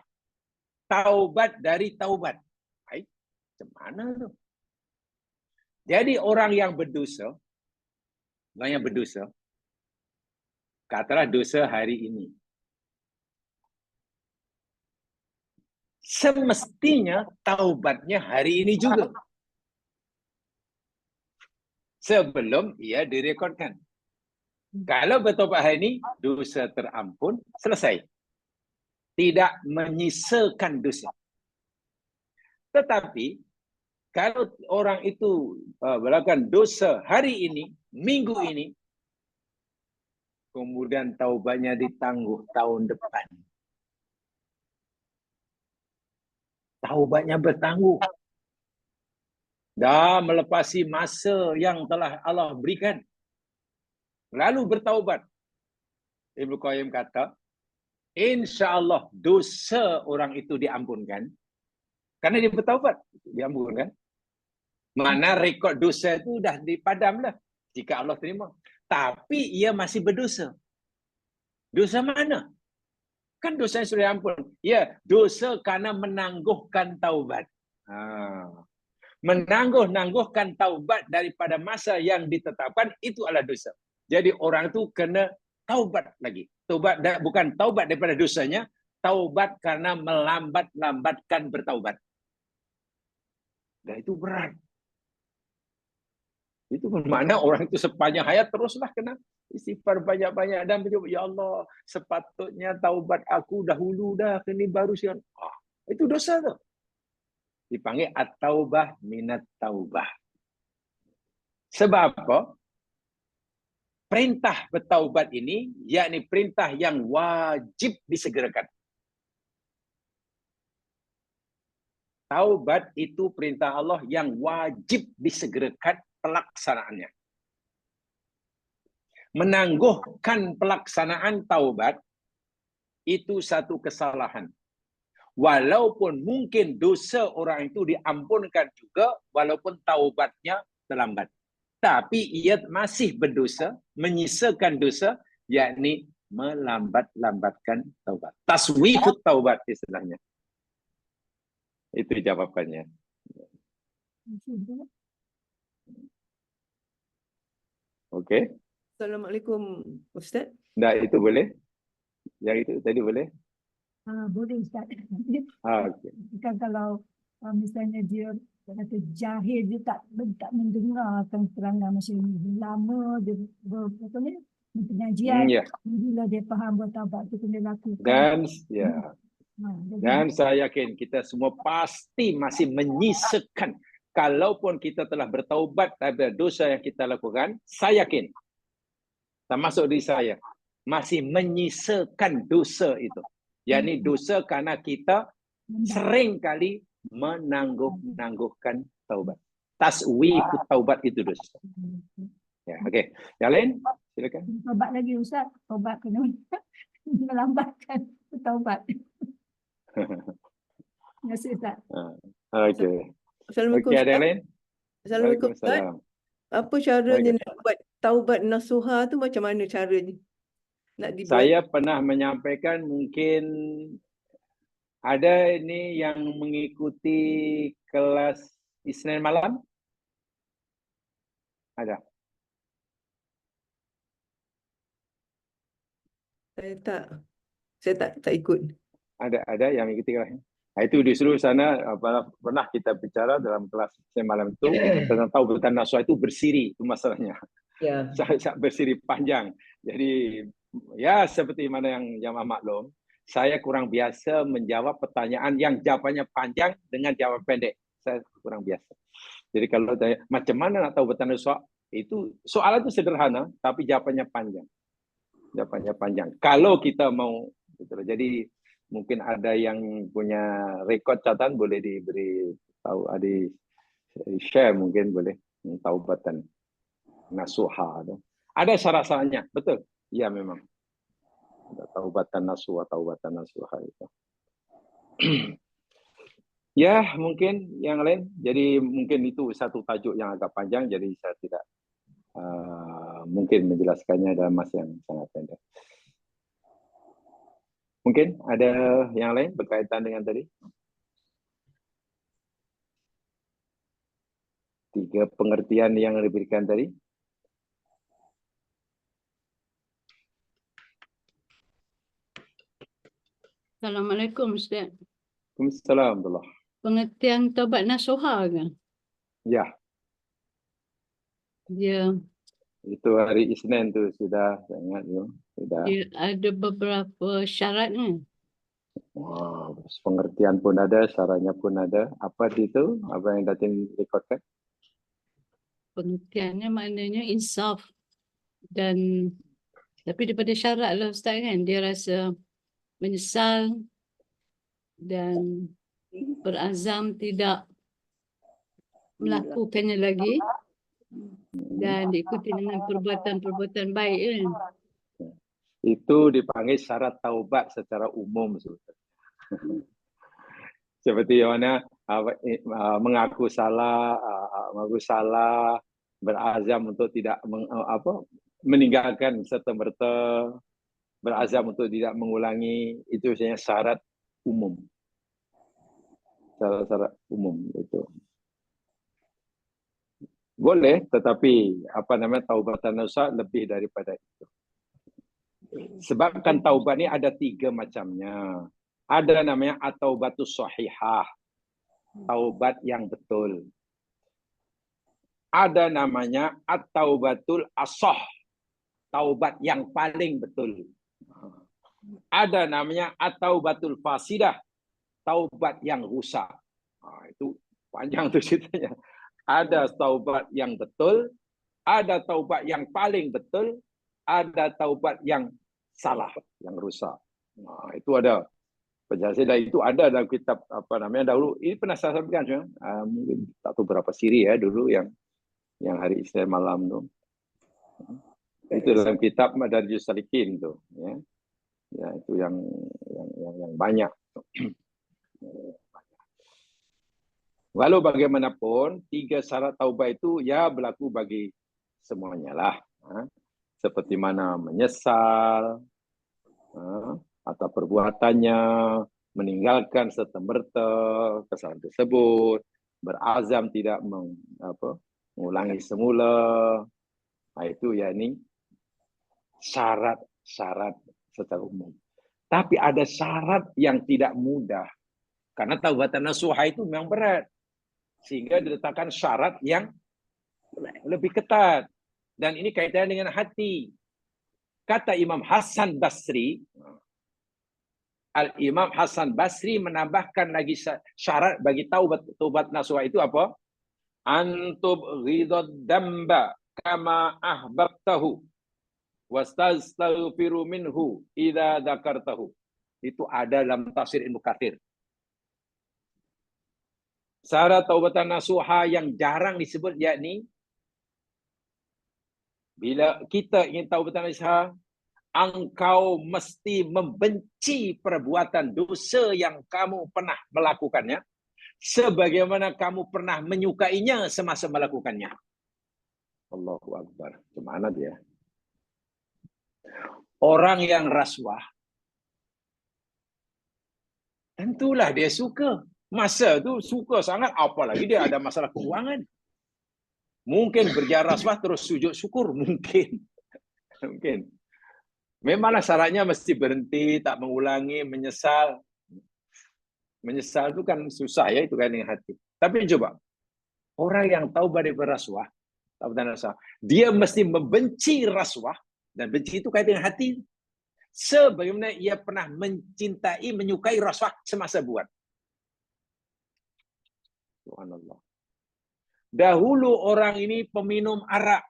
Speaker 1: Taubat dari taubat. Hai, macam mana tu? Jadi orang yang berdosa, katalah dosa hari ini. Semestinya taubatnya hari ini juga. Sebelum ia direkodkan. Kalau bertaubat hari ini, dosa terampun, selesai. Tidak menyisakan dosa. Tetapi, kalau orang itu melakukan dosa hari ini, minggu ini, kemudian taubatnya ditangguh tahun depan. Taubatnya bertangguh. Dah melepasi masa yang telah Allah berikan. Lalu bertaubat. Ibnu Qayyim kata, insya-Allah dosa orang itu diampunkan. Karena dia bertaubat, diampunkan. Mana rekod dosa itu dah dipadamlah jika Allah terima. Tapi ia masih berdosa. Dosa mana? Kan dosa yang sudah diampun. Ya, dosa karena menangguhkan taubat. Menangguhkan taubat daripada masa yang ditetapkan, itu adalah dosa. Jadi orang itu kena taubat lagi. Taubat bukan taubat daripada dosanya, taubat karena melambatkan bertaubat. Dan itu berat. Itu bermakna orang itu sepanjang hayat teruslah kena istighfar banyak-banyak dan berdoa, ya Allah, sepatutnya taubat aku dahulu dah, kini baru siang. Itu dosa tu. Dipanggil at-taubah minat taubah. Sebab apa? Perintah bertaubat ini, yakni perintah yang wajib disegerakan. Taubat itu perintah Allah yang wajib disegerakan pelaksanaannya. Menangguhkan pelaksanaan taubat itu satu kesalahan. Walaupun mungkin dosa orang itu diampunkan juga, walaupun taubatnya terlambat. Tapi ia masih berdosa, menyisakan dosa, yakni melambatkan taubat. Taswifut taubat istilahnya. Itu jawabannya. Okey.
Speaker 3: Assalamualaikum, Ustaz.
Speaker 1: Nah, itu boleh? Yang itu tadi boleh?
Speaker 2: Boleh, Ustaz.
Speaker 1: Okay.
Speaker 2: Kan kalau misalnya dia kata jahil, dia tak mendengarkan keterangan macam ni. Lama dia pengajian, bila dia faham bertaubat itu kena lakukan.
Speaker 1: Dan ya. Dan saya yakin kita semua pasti masih menyisakan. Kalaupun kita telah bertaubat daripada dosa yang kita lakukan, saya yakin, termasuk diri saya, masih menyisakan dosa itu. yakni dosa karena kita
Speaker 2: Rendah.
Speaker 1: sering kali menangguh-nangguhkan taubat. Taswifut taubat itu dosa. Ya, okey. Yang lain, silakan.
Speaker 2: Taubat lagi Ustaz. Taubat kena melambatkan taubat. Terima kasih Ustaz.
Speaker 1: Okey.
Speaker 3: Assalamualaikum
Speaker 1: Okey, ada yang
Speaker 3: Ustaz.
Speaker 1: lain?
Speaker 3: Assalamualaikum Ustaz.
Speaker 1: Waalaikumsalam.
Speaker 3: Apa caranya nak buat taubat nasuha tu, macam mana caranya? Nak dibuat?
Speaker 1: Saya pernah menyampaikan, mungkin ada ini yang mengikuti kelas Isnin malam? Ada?
Speaker 3: Saya tak ikut.
Speaker 1: Ada yang mengikuti kelas. Itu di seluruh sana pernah kita bicara dalam kelas Isnin malam itu tentang taubatan nasuha itu bersiri, itu masalahnya.
Speaker 3: Ya.
Speaker 1: Sangat bersiri panjang. Jadi ya seperti mana yang jamaah maklum, saya kurang biasa menjawab pertanyaan yang jawabannya panjang dengan jawaban pendek. Saya kurang biasa. Jadi kalau tanya macam mana nak tahu taubatan nasuha, itu soalan itu sederhana tapi jawabannya panjang. Jawabannya panjang. Kalau kita mau betul. Jadi mungkin ada yang punya rekod catatan boleh diberi tahu, share mungkin boleh taubatan nasuha tu. Ada syarat-syaratnya, betul? Ya memang. Ada taubatan nasuha itu. Ya, mungkin yang lain. Jadi mungkin itu satu tajuk yang agak panjang, jadi saya tidak mungkin menjelaskannya dalam masa yang sangat pendek. Mungkin ada yang lain berkaitan dengan tadi? 3 pengertian yang diberikan tadi.
Speaker 4: Assalamualaikum Ustaz.
Speaker 1: Waalaikumsalam warahmatullahi.
Speaker 4: Pengertian taubat nasuha kan?
Speaker 1: Ya,
Speaker 4: Dia
Speaker 1: itu hari Isnin tu sudah, saya ingat tu. Sudah.
Speaker 4: dia ada beberapa syaratnya.
Speaker 1: Wow, pengertian pun ada, syaratnya pun ada. Apa itu? Apa yang Datin rekodkan?
Speaker 4: Pengertiannya maknanya insaf, dan tapi daripada syarat lah Ustaz kan, dia rasa menyesal dan berazam tidak melakukannya lagi dan diikuti dengan perbuatan-perbuatan baik kan.
Speaker 1: Itu dipanggil syarat taubat secara umum sebetulnya. Seperti mana mengaku salah, berazam untuk tidak meninggalkan serta-merta, berazam untuk tidak mengulangi, itu sebenarnya syarat umum. Syarat umum itu. Boleh, tetapi taubatan nasuha lebih daripada itu. Sebabkan taubat ni ada 3 macamnya. Ada namanya at-taubatus shahihah, taubat yang betul. Ada namanya at-taubatul ashah, taubat yang paling betul. Ada namanya at-taubatul fasidah, taubat yang rusak. Itu panjang tu ceritanya. Ada taubat yang betul, ada taubat yang paling betul, ada taubat yang salah, yang rusak. Itu ada penjelasan, dan itu ada dalam kitab dahulu. Ini pernah saya sampaikan, mungkin tak tahu berapa siri ya dulu yang hari Isnin malam tu. Itu dalam kitab Madarijus Salikin tu, ya. Ya, itu yang banyak. Walau bagaimanapun, 3 syarat taubat itu ya berlaku bagi semuanya lah. Seperti mana menyesal atau perbuatannya, meninggalkan serta-merta kesalahan tersebut, berazam tidak mengulangi semula. Itu yakni syarat-syarat secara umum. Tapi ada syarat yang tidak mudah. Karena taubatan nasuha itu memang berat. Sehingga diletakkan syarat yang lebih ketat. Dan ini kaitannya dengan hati. Kata Imam Hasan Basri, Al-Imam Hasan Basri menambahkan lagi syarat bagi taubat nasuha itu apa? Antub ghidad damba kama ahbabtahu wastaghfiru minhu idza dzakartahu. Itu ada dalam tafsir Ibnu Katsir. Syarat taubatan nasuha yang jarang disebut yakni bila kita ingin taubatan nasuha, engkau mesti membenci perbuatan dosa yang kamu pernah melakukannya sebagaimana kamu pernah menyukainya semasa melakukannya. Allahu Akbar. Gimana dia? Orang yang rasuah tentulah dia suka. Masa tu suka sangat, apalagi dia ada masalah keuangan. Mungkin berjalan rasuah terus sujud syukur. Mungkin. Mungkin. Memanglah syaratnya mesti berhenti, tak mengulangi, menyesal. Menyesal itu kan susah ya, itu kan yang hati. Tapi coba, orang yang taubat dari rasuah, dia mesti membenci rasuah, dan benci itu kaitan dengan hati. Sebagaimana ia pernah mencintai, menyukai rasuah semasa buat. Subhanallah. Dahulu orang ini peminum arak.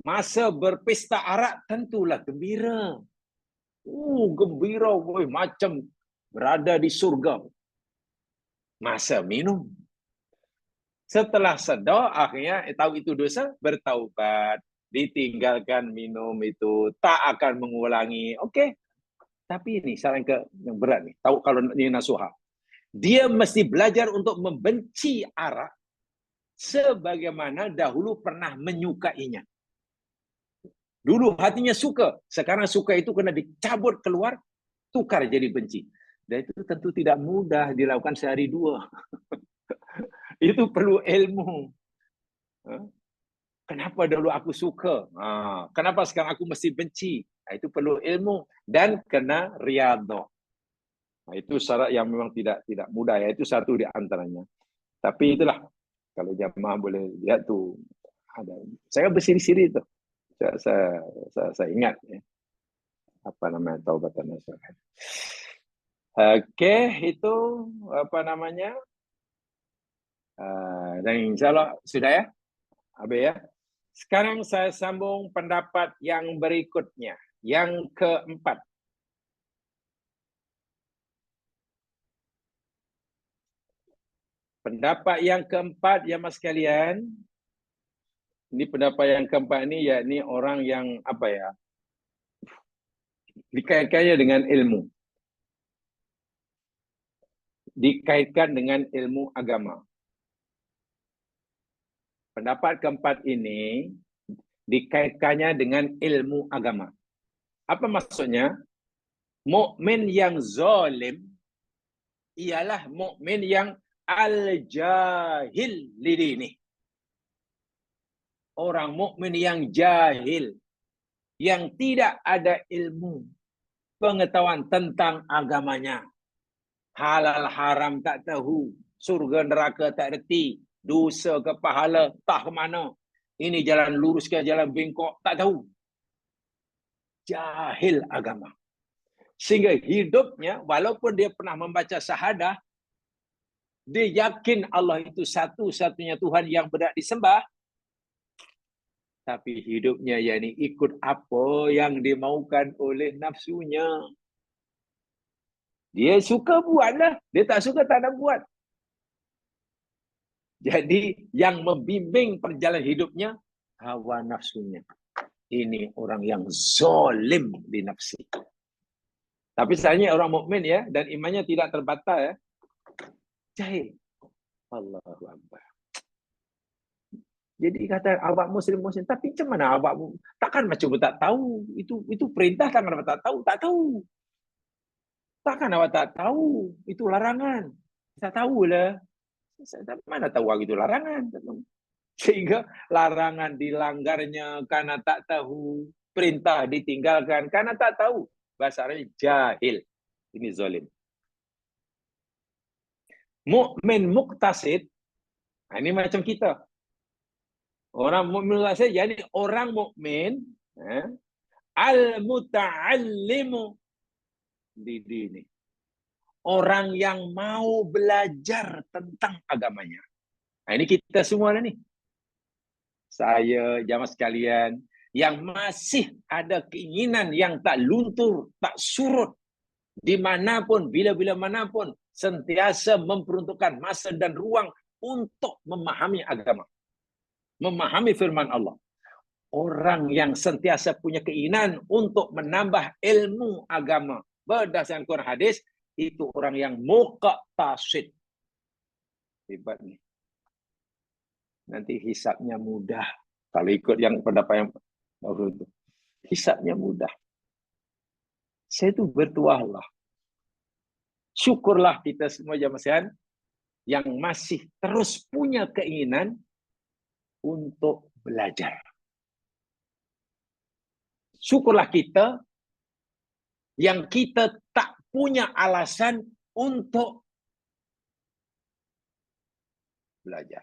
Speaker 1: Masa berpesta arak tentulah gembira. Gembira, boy, macam berada di surga. Masa minum. Setelah sedar, akhirnya tahu itu dosa, bertaubat, ditinggalkan minum itu, tak akan mengulangi. Okey. Tapi ini saran yang berat nih. Tahu kalau ini nasuha. Dia mesti belajar untuk membenci arak sebagaimana dahulu pernah menyukainya. Dulu hatinya suka, sekarang suka itu kena dicabut keluar, tukar jadi benci. Dan itu tentu tidak mudah dilakukan sehari dua. Itu perlu ilmu. Kenapa dulu aku suka? Kenapa sekarang aku mesti benci? Itu perlu ilmu dan kena riyadhah. Itu syarat yang memang tidak mudah ya. Itu satu di antaranya. Tapi itulah kalau jamaah boleh lihat tu ada. Saya bersiri-siri tu. Saya ingat ya. Apa namanya taubatan nasuha. Okey, itu apa namanya? Dan insyaAllah sudah ya. Habis ya. Sekarang saya sambung pendapat yang berikutnya. Yang keempat. Pendapat yang keempat, ya mas sekalian. Ini pendapat yang keempat ini, yakni orang yang apa ya? Dikaitkannya dengan ilmu. Dikaitkan dengan ilmu agama. Pendapat keempat ini dikaitkannya dengan ilmu agama. Apa maksudnya? Mukmin yang zalim ialah mukmin yang al-jahil lidini. Orang mukmin yang jahil, yang tidak ada ilmu, pengetahuan tentang agamanya. Halal haram tak tahu, surga neraka tak reti, dosa ke pahala tak ke mana. Ini jalan lurus ke jalan bengkok tak tahu. Jahil agama. Sehingga hidupnya walaupun dia pernah membaca syahadah, dia yakin Allah itu satu-satunya Tuhan yang berhak disembah, tapi hidupnya yakni ikut apa yang dimaukan oleh nafsunya. Dia suka buatlah, dia tak suka tak nak buat. Jadi yang membimbing perjalanan hidupnya hawa nafsunya. Ini orang yang zalim di nafsi. Tapi sebenarnya orang mukmin ya, dan imannya tidak terbatal ya. Jahil. Allahu Akbar. Jadi kata awak muslim, tapi macam mana awak takkan macam tak tahu. Itu perintah, takkan awak tak tahu. Tak tahu. Takkan awak tak tahu. Itu larangan. Tak tahulah. Mana tahu awak itu larangan. Sehingga larangan dilanggarnya karena tak tahu. Perintah ditinggalkan karena tak tahu. Bahasa Arabnya jahil. Ini zalim. Mukmin muqtasid. Ini macam kita. Orang mukmin muqtasid, yakni orang mukmin al-muta'allimu di dini. Orang yang mau belajar tentang agamanya. Ini kita semua nih. Saya, jamaah sekalian, yang masih ada keinginan yang tak luntur, tak surut dimanapun, bila-bila manapun, sentiasa memperuntukkan masa dan ruang untuk memahami agama, memahami firman Allah. Orang yang sentiasa punya keinginan untuk menambah ilmu agama berdasarkan Quran hadis, itu orang yang muqtasid. Hebat nih. Nanti hisabnya mudah. Kalau ikut yang pendapat yang baru itu. Hisabnya mudah. Saya itu bertuahlah. Syukurlah kita semua jamaah sekalian yang masih terus punya keinginan untuk belajar. Syukurlah kita yang kita tak punya alasan untuk belajar.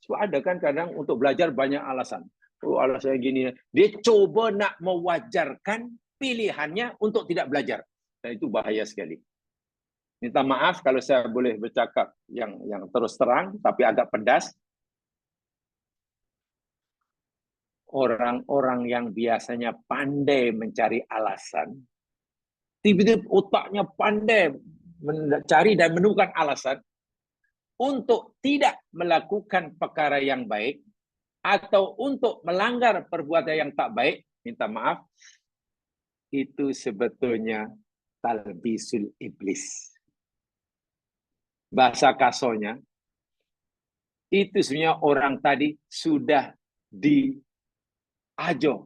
Speaker 1: So, ada kan kadang untuk belajar banyak alasan. Oh, alasannya gini. Dia coba nak mewajarkan pilihannya untuk tidak belajar. Dan itu bahaya sekali. Minta maaf kalau saya boleh bercakap yang terus terang, tapi agak pedas. Orang-orang yang biasanya pandai mencari alasan, tiba-tiba otaknya pandai mencari dan menemukan alasan untuk tidak melakukan perkara yang baik atau untuk melanggar perbuatan yang tak baik, minta maaf, itu sebetulnya talbisul iblis. Bahasa kasarnya, itu sebenarnya orang tadi sudah diajar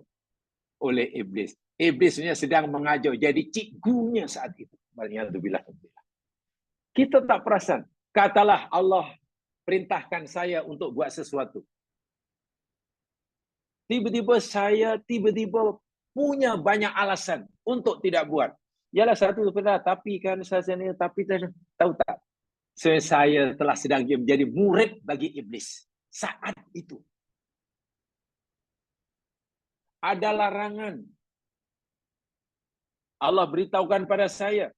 Speaker 1: oleh iblis. Iblis sebenarnya sedang mengajar, jadi cikgunya saat itu. Kita tak perasan. Katalah Allah perintahkan saya untuk buat sesuatu. Tiba-tiba saya punya banyak alasan untuk tidak buat. Yalah satu benar, tapi kan saya tapi tahu tak? Saya telah sedang menjadi murid bagi iblis saat itu. Ada larangan. Allah beritahukan pada saya.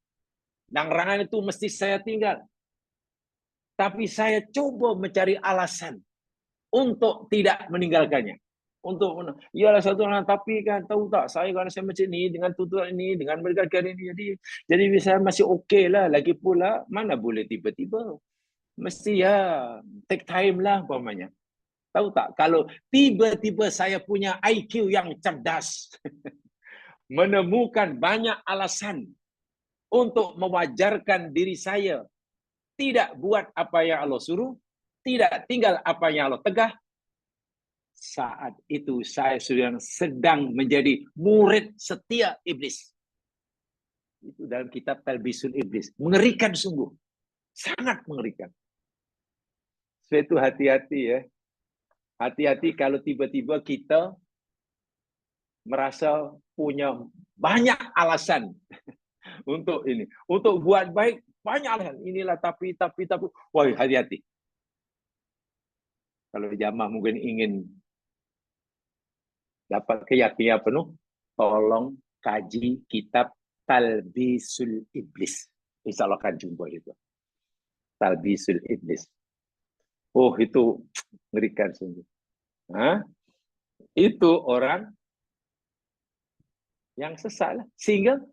Speaker 1: Dan larangan itu mesti saya tinggal. Tapi saya coba mencari alasan untuk tidak meninggalkannya. Yalah satu orang, tapi kan tahu tak, saya kalau saya macam ni dengan tuntutan ini, dengan mereka ini, jadi saya masih okey lah. Lagi pula mana boleh tiba-tiba, mesti ya take time lah umpamanya. Tahu tak, kalau tiba-tiba saya punya IQ yang cerdas, menemukan banyak alasan untuk mewajarkan diri saya tidak buat apa yang Allah suruh, tidak tinggal apa yang Allah tegah, saat itu saya sedang menjadi murid setia iblis. Itu dalam kitab Talbisul Iblis. Mengerikan sungguh. Sangat mengerikan. Sebab itu hati-hati ya. Hati-hati kalau tiba-tiba kita merasa punya banyak alasan untuk ini. Untuk buat baik, banyak alasan. Inilah tapi. Wah, hati-hati. Kalau jamaah mungkin ingin dapat keyakinan penuh, tolong kaji kitab Talbisul Iblis. Insya Allah akan jumpa itu. Talbisul Iblis. Oh, itu mengerikan sungguh. Itu orang yang sesat lah. Sehingga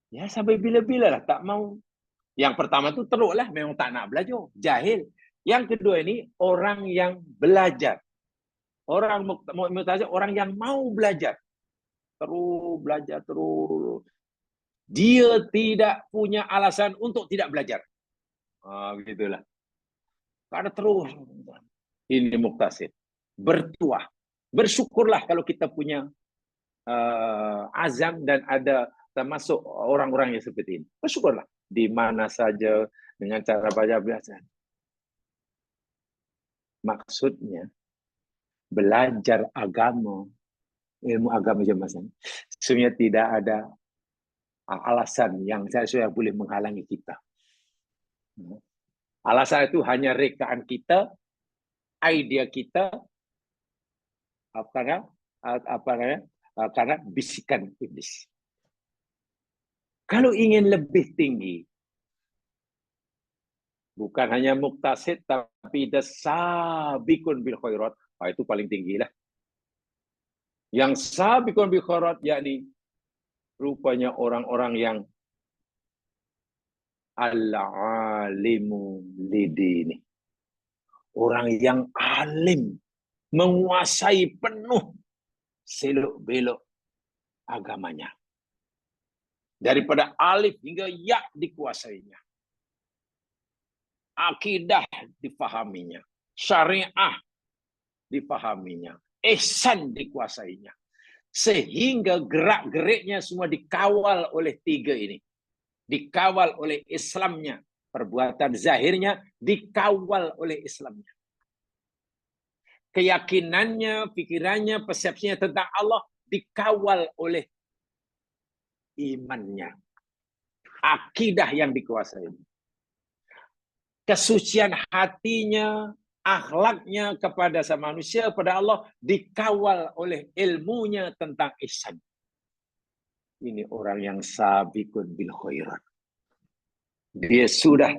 Speaker 1: ya sampai bila-bila lah tak mau. Yang pertama tu teruk lah, memang tak nak belajar. Jahil. Yang kedua ini orang yang belajar. Orang mu'tazil, orang yang mau belajar. Terus belajar, terus. Dia tidak punya alasan untuk tidak belajar. Begitulah. Karena terus. Ini muqtasid. Bertuah. Bersyukurlah kalau kita punya azam dan ada termasuk orang-orang yang seperti ini. Bersyukurlah. Di mana saja dengan cara belajar. Maksudnya, belajar agama, ilmu agama jemaah, sebenarnya tidak ada alasan yang saya boleh menghalangi kita. Alasan itu hanya rekaan kita, idea kita, karena bisikan iblis. Kalau ingin lebih tinggi, bukan hanya muqtasid, tapi sabiqun bil khairat, itu paling tinggi lah. Yang sabiqun bil khairat, yakni rupanya orang-orang yang al-alimu lidini. Orang yang alim, menguasai penuh selok-belok agamanya. Daripada alif hingga ya dikuasainya. Akidah difahaminya. Syariah difahaminya. Ihsan dikuasainya. Sehingga gerak-geriknya semua dikawal oleh tiga ini. Dikawal oleh Islamnya. Perbuatan zahirnya dikawal oleh Islamnya. Keyakinannya, pikirannya, persepsinya tentang Allah dikawal oleh imannya. Akidah yang dikuasai. Kesucian hatinya, akhlaknya kepada sama manusia, pada Allah dikawal oleh ilmunya tentang ihsan. Ini orang yang sabiqun bil khairat. Dia sudah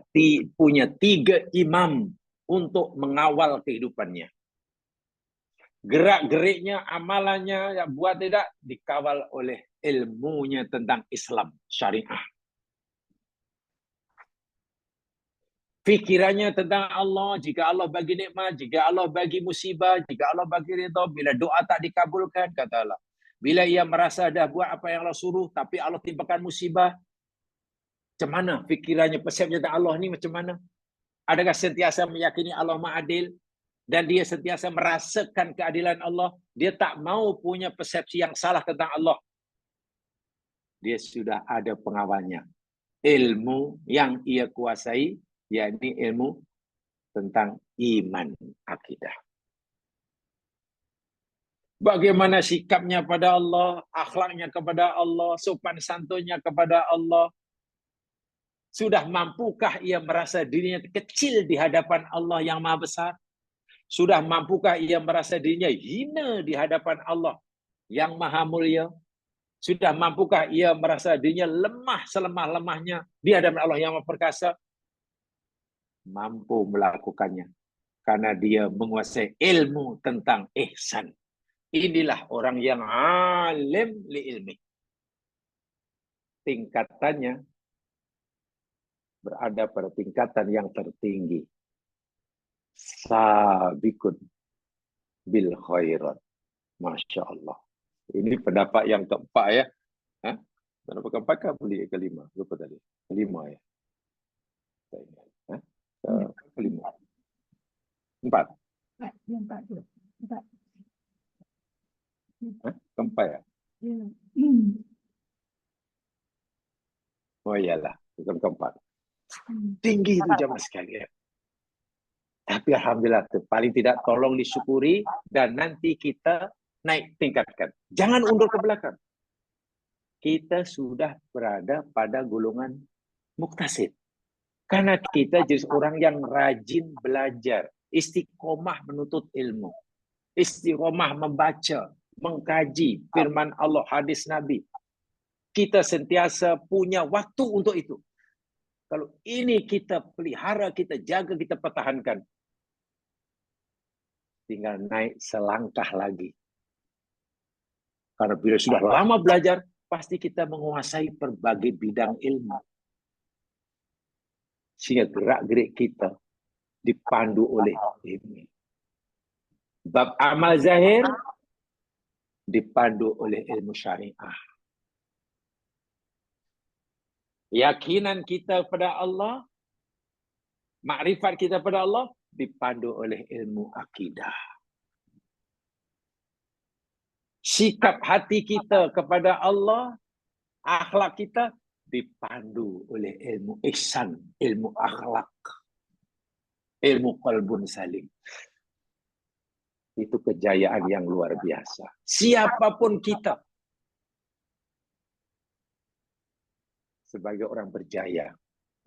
Speaker 1: punya 3 imam untuk mengawal kehidupannya. Gerak-geriknya, amalannya, yang buat tidak dikawal oleh ilmunya tentang Islam, syariah. Fikirannya tentang Allah, jika Allah bagi nikmat, jika Allah bagi musibah, jika Allah bagi ridha, bila doa tak dikabulkan, kata Allah. Bila ia merasa dah buat apa yang Allah suruh, tapi Allah timpakan musibah, macam mana fikirannya, persepsinya tentang Allah ni macam mana? Adakah sentiasa meyakini Allah Maha-Adil? Dan dia sentiasa merasakan keadilan Allah. Dia tak mau punya persepsi yang salah tentang Allah. Dia sudah ada pengawalnya. Ilmu yang ia kuasai, yakni ilmu tentang iman akidah. Bagaimana sikapnya pada Allah, akhlaknya kepada Allah, sopan santunnya kepada Allah. Sudah mampukah ia merasa dirinya kecil di hadapan Allah yang Maha Besar? Sudah mampukah ia merasa dirinya hina di hadapan Allah yang Maha Mulia? Sudah mampukah ia merasa dirinya lemah selemah-lemahnya di hadapan Allah yang Maha Perkasa? Mampu melakukannya karena dia menguasai ilmu tentang ihsan. Inilah orang yang alim li ilmi. Tingkatannya berada pada tingkatan yang tertinggi. Sabiqun bil khairat. Masya Allah. Ini pendapat yang keempat ya. Pendapat keempat kan boleh kelima. Lupa tadi. Kelima ya. Kelima. Empat. Keempat ya. Oh iyalah. Bukan keempat. Tinggi itu jamaah sekalian. Tapi alhamdulillah paling tidak tolong disyukuri dan nanti kita naik tingkatkan. Jangan undur ke belakang. Kita sudah berada pada golongan muktasid. Karena kita jenis orang yang rajin belajar, istiqomah menuntut ilmu, istiqomah membaca, mengkaji firman Allah, hadis Nabi. Kita sentiasa punya waktu untuk itu. Kalau ini kita pelihara, kita jaga, kita pertahankan. Tinggal naik selangkah lagi. Karena bila sudah lama belajar, pasti kita menguasai berbagai bidang ilmu. Sehingga gerak-gerik kita dipandu oleh ilmu. Bab amal zahir dipandu oleh ilmu syariah. Yakinan kita pada Allah, makrifat kita pada Allah, dipandu oleh ilmu akidah. Sikap hati kita kepada Allah, akhlak kita, dipandu oleh ilmu ihsan, ilmu akhlak, ilmu qalbun salim. Itu kejayaan yang luar biasa. Siapapun kita, sebagai orang berjaya,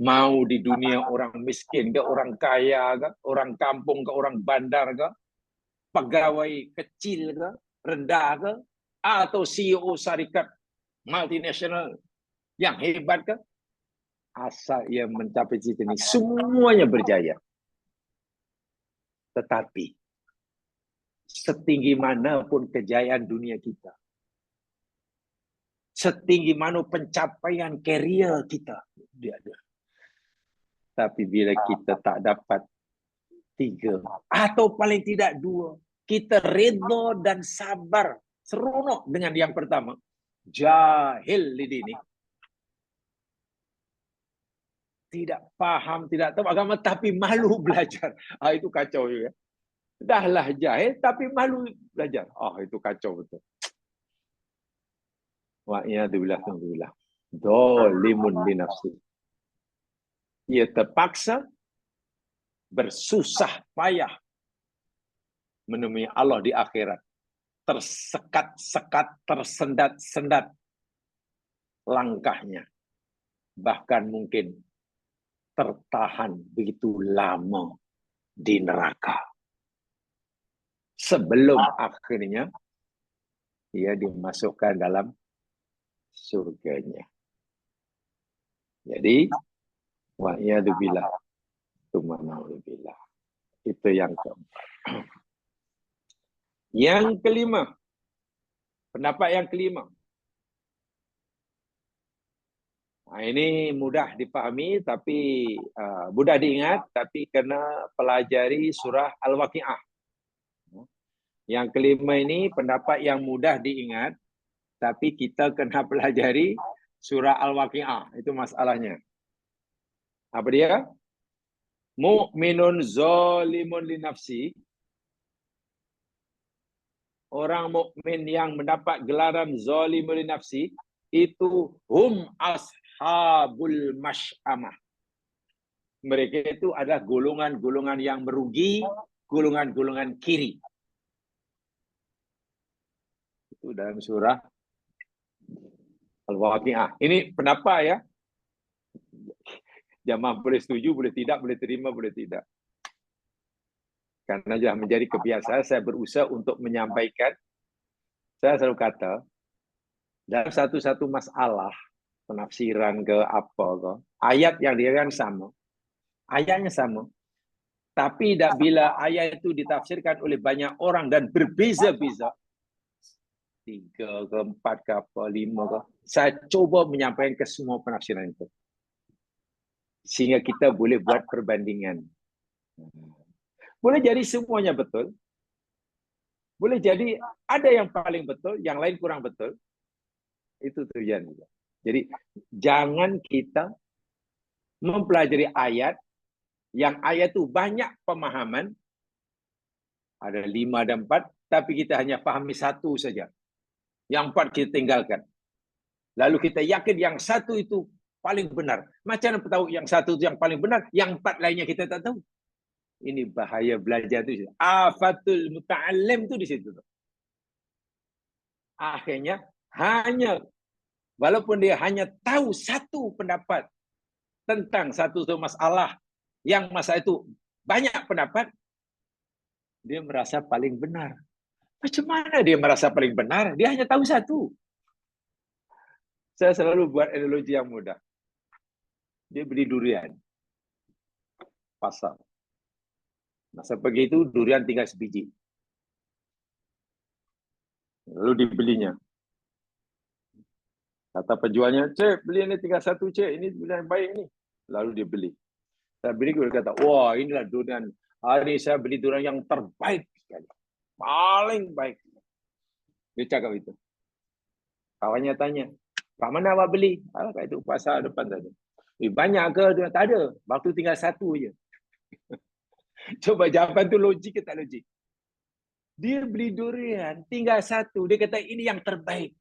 Speaker 1: mau di dunia orang miskin ke, orang kaya ke, orang kampung ke, orang bandar ke, pegawai kecil ke, rendah ke, atau CEO syarikat multinasional yang hebat ke, asal ia mencapai cita ini, semuanya berjaya. Tetapi setinggi manapun kejayaan dunia kita, setinggi mana pencapaian karier kita, dia ada. Tapi bila kita tak dapat 3 atau paling tidak 2, kita redha dan sabar, seronok dengan yang pertama, jahil lidini, tidak faham, tidak tahu agama tapi malu belajar. Itu kacau juga. Dahlah jahil tapi malu belajar. Itu kacau betul. Wa'iyadzubillah. Dolimun li nafsi. Ia terpaksa bersusah payah menemui Allah di akhirat. Tersekat-sekat, tersendat-sendat langkahnya. Bahkan mungkin tertahan begitu lama di neraka. Sebelum akhirnya ia dimasukkan dalam surganya. Jadi, wa'iyadzubillah. Tumanawibillah. Itu yang keempat. Yang kelima. Pendapat yang kelima. Ini mudah dipahami, tapi mudah diingat, tapi kena pelajari surah Al-Waqi'ah. Yang kelima ini pendapat yang mudah diingat, tapi kita kena pelajari surah Al-Waqi'ah. Itu masalahnya. Apa dia? Mu'minun zalimun li nafsi. Orang mukmin yang mendapat gelaran zalimun li nafsi itu ashabul masy'amah. Mereka itu adalah golongan-golongan yang merugi, golongan-golongan kiri. Itu dalam surah Al-Waqi'ah. Ini pendapat ya. Jamaah boleh setuju, boleh tidak, boleh terima, boleh tidak. Karena sudah menjadi kebiasaan, saya berusaha untuk menyampaikan. Saya selalu kata, dalam satu-satu masalah, penafsiran ke apa ke, ayat yang diriwayatkan sama. Ayatnya sama. Tapi bila ayat itu ditafsirkan oleh banyak orang dan berbeza-beza, 3 ke 4 ke apa, 5 ke, saya coba menyampaikan ke semua penafsiran itu. Sehingga kita boleh buat perbandingan. Boleh jadi semuanya betul. Boleh jadi ada yang paling betul, yang lain kurang betul. Itu terjadi. Jadi jangan kita mempelajari ayat, yang ayat itu banyak pemahaman, ada 5 dan 4, tapi kita hanya pahami 1 saja. Yang 4 kita tinggalkan. Lalu kita yakin yang 1 itu paling benar. Macam mana tahu yang 1 itu yang paling benar, yang 4 lainnya kita tak tahu. Ini bahaya belajar itu. Afatul muta'allim itu di situ. Akhirnya hanya walaupun dia hanya tahu 1 pendapat tentang satu masalah, yang masa itu banyak pendapat, dia merasa paling benar. Macam mana dia merasa paling benar? Dia hanya tahu 1. Saya selalu buat analogi yang mudah. Dia beli durian. Pasar. Masa pergi itu durian tinggal sebiji. Lalu dibelinya. Kata penjualnya, "Cik, beli ini tinggal 1, Cik. Ini durian baik ni." Lalu dia beli. Saya beli, dia kata, "Wah, inilah durian. Hari ini saya beli durian yang terbaik sekali. Paling baik." Dia cakap itu. Kawannya tanya, "Pak mana awak beli?" Kat itu pasar depan tadi. Banyak ke? Dia tak ada. Waktu tinggal 1 je. Coba jawapan tu logik ke tak logik? Dia beli durian, tinggal 1. Dia kata ini yang terbaik.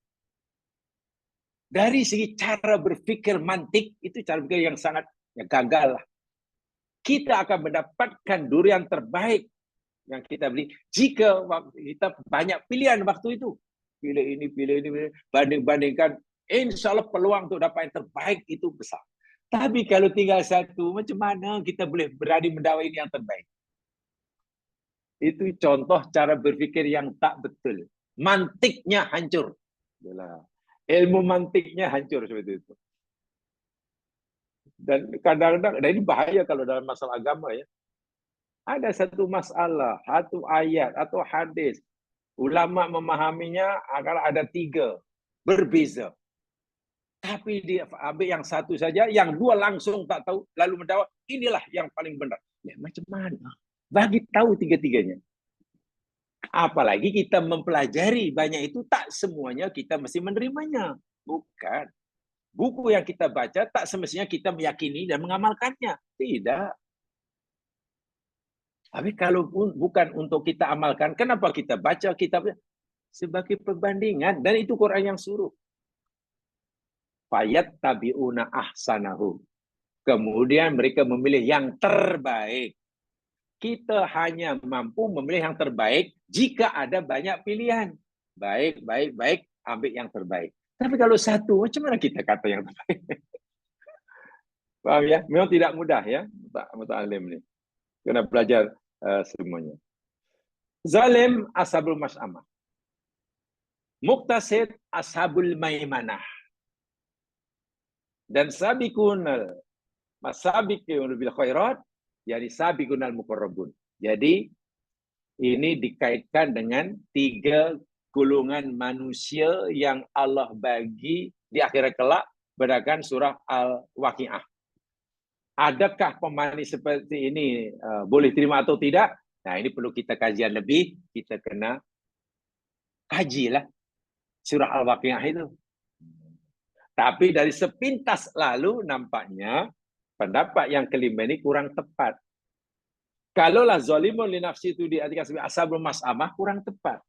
Speaker 1: Dari segi cara berfikir mantik, itu cara berfikir yang sangat gagal lah. Kita akan mendapatkan durian terbaik yang kita beli jika kita banyak pilihan waktu itu. Pilih ini, banding-bandingkan. InsyaAllah peluang untuk dapat yang terbaik itu besar. Tapi kalau tinggal 1, macam mana kita boleh berani mendakwa ini yang terbaik? Itu contoh cara berfikir yang tak betul. Mantiknya hancur. Ilmu mantiknya hancur seperti itu. Dan kadang-kadang, ini bahaya kalau dalam masalah agama ya. Ada satu masalah, satu ayat atau hadis. Ulama memahaminya agar ada 3. Berbeza. Tapi dia ambil yang satu saja, yang dua langsung tak tahu, lalu menjawab, inilah yang paling benar. Ya, macam mana? Bagi tahu tiga-tiganya. Apalagi kita mempelajari banyak itu, tak semuanya kita mesti menerimanya. Bukan. Buku yang kita baca tak semestinya kita meyakini dan mengamalkannya. Tidak. Tapi kalau bukan untuk kita amalkan, kenapa kita baca kitabnya? Sebagai perbandingan. Dan itu Quran yang suruh. Fayattabi'una ahsanahu. Kemudian mereka memilih yang terbaik. Kita hanya mampu memilih yang terbaik jika ada banyak pilihan. Baik, baik, baik, ambil yang terbaik. Tapi kalau satu, macam mana kita kata yang terbaik? Paham ya? Memang tidak mudah ya, muta'alim ni. Kena belajar semuanya. Zalim ashabul mas'amah. Muqtasid ashabul maimanah. Dan sabiqunal masabiqun bil khairat, jadi sabiqunal muqarrabun. Jadi ini dikaitkan dengan tiga golongan manusia yang Allah bagi di akhirat kelak berdasarkan surah Al-Waqiah. Adakah pemanis seperti ini boleh terima atau tidak? Nah, ini perlu kita kajian lebih. Kita kena kajilah surah Al-Waqiah itu. Tapi dari sepintas lalu nampaknya pendapat yang kelima ini kurang tepat. Kalaulah zalimun li nafsi itu diartikan sebagai ashabul mas'amah, kurang tepat.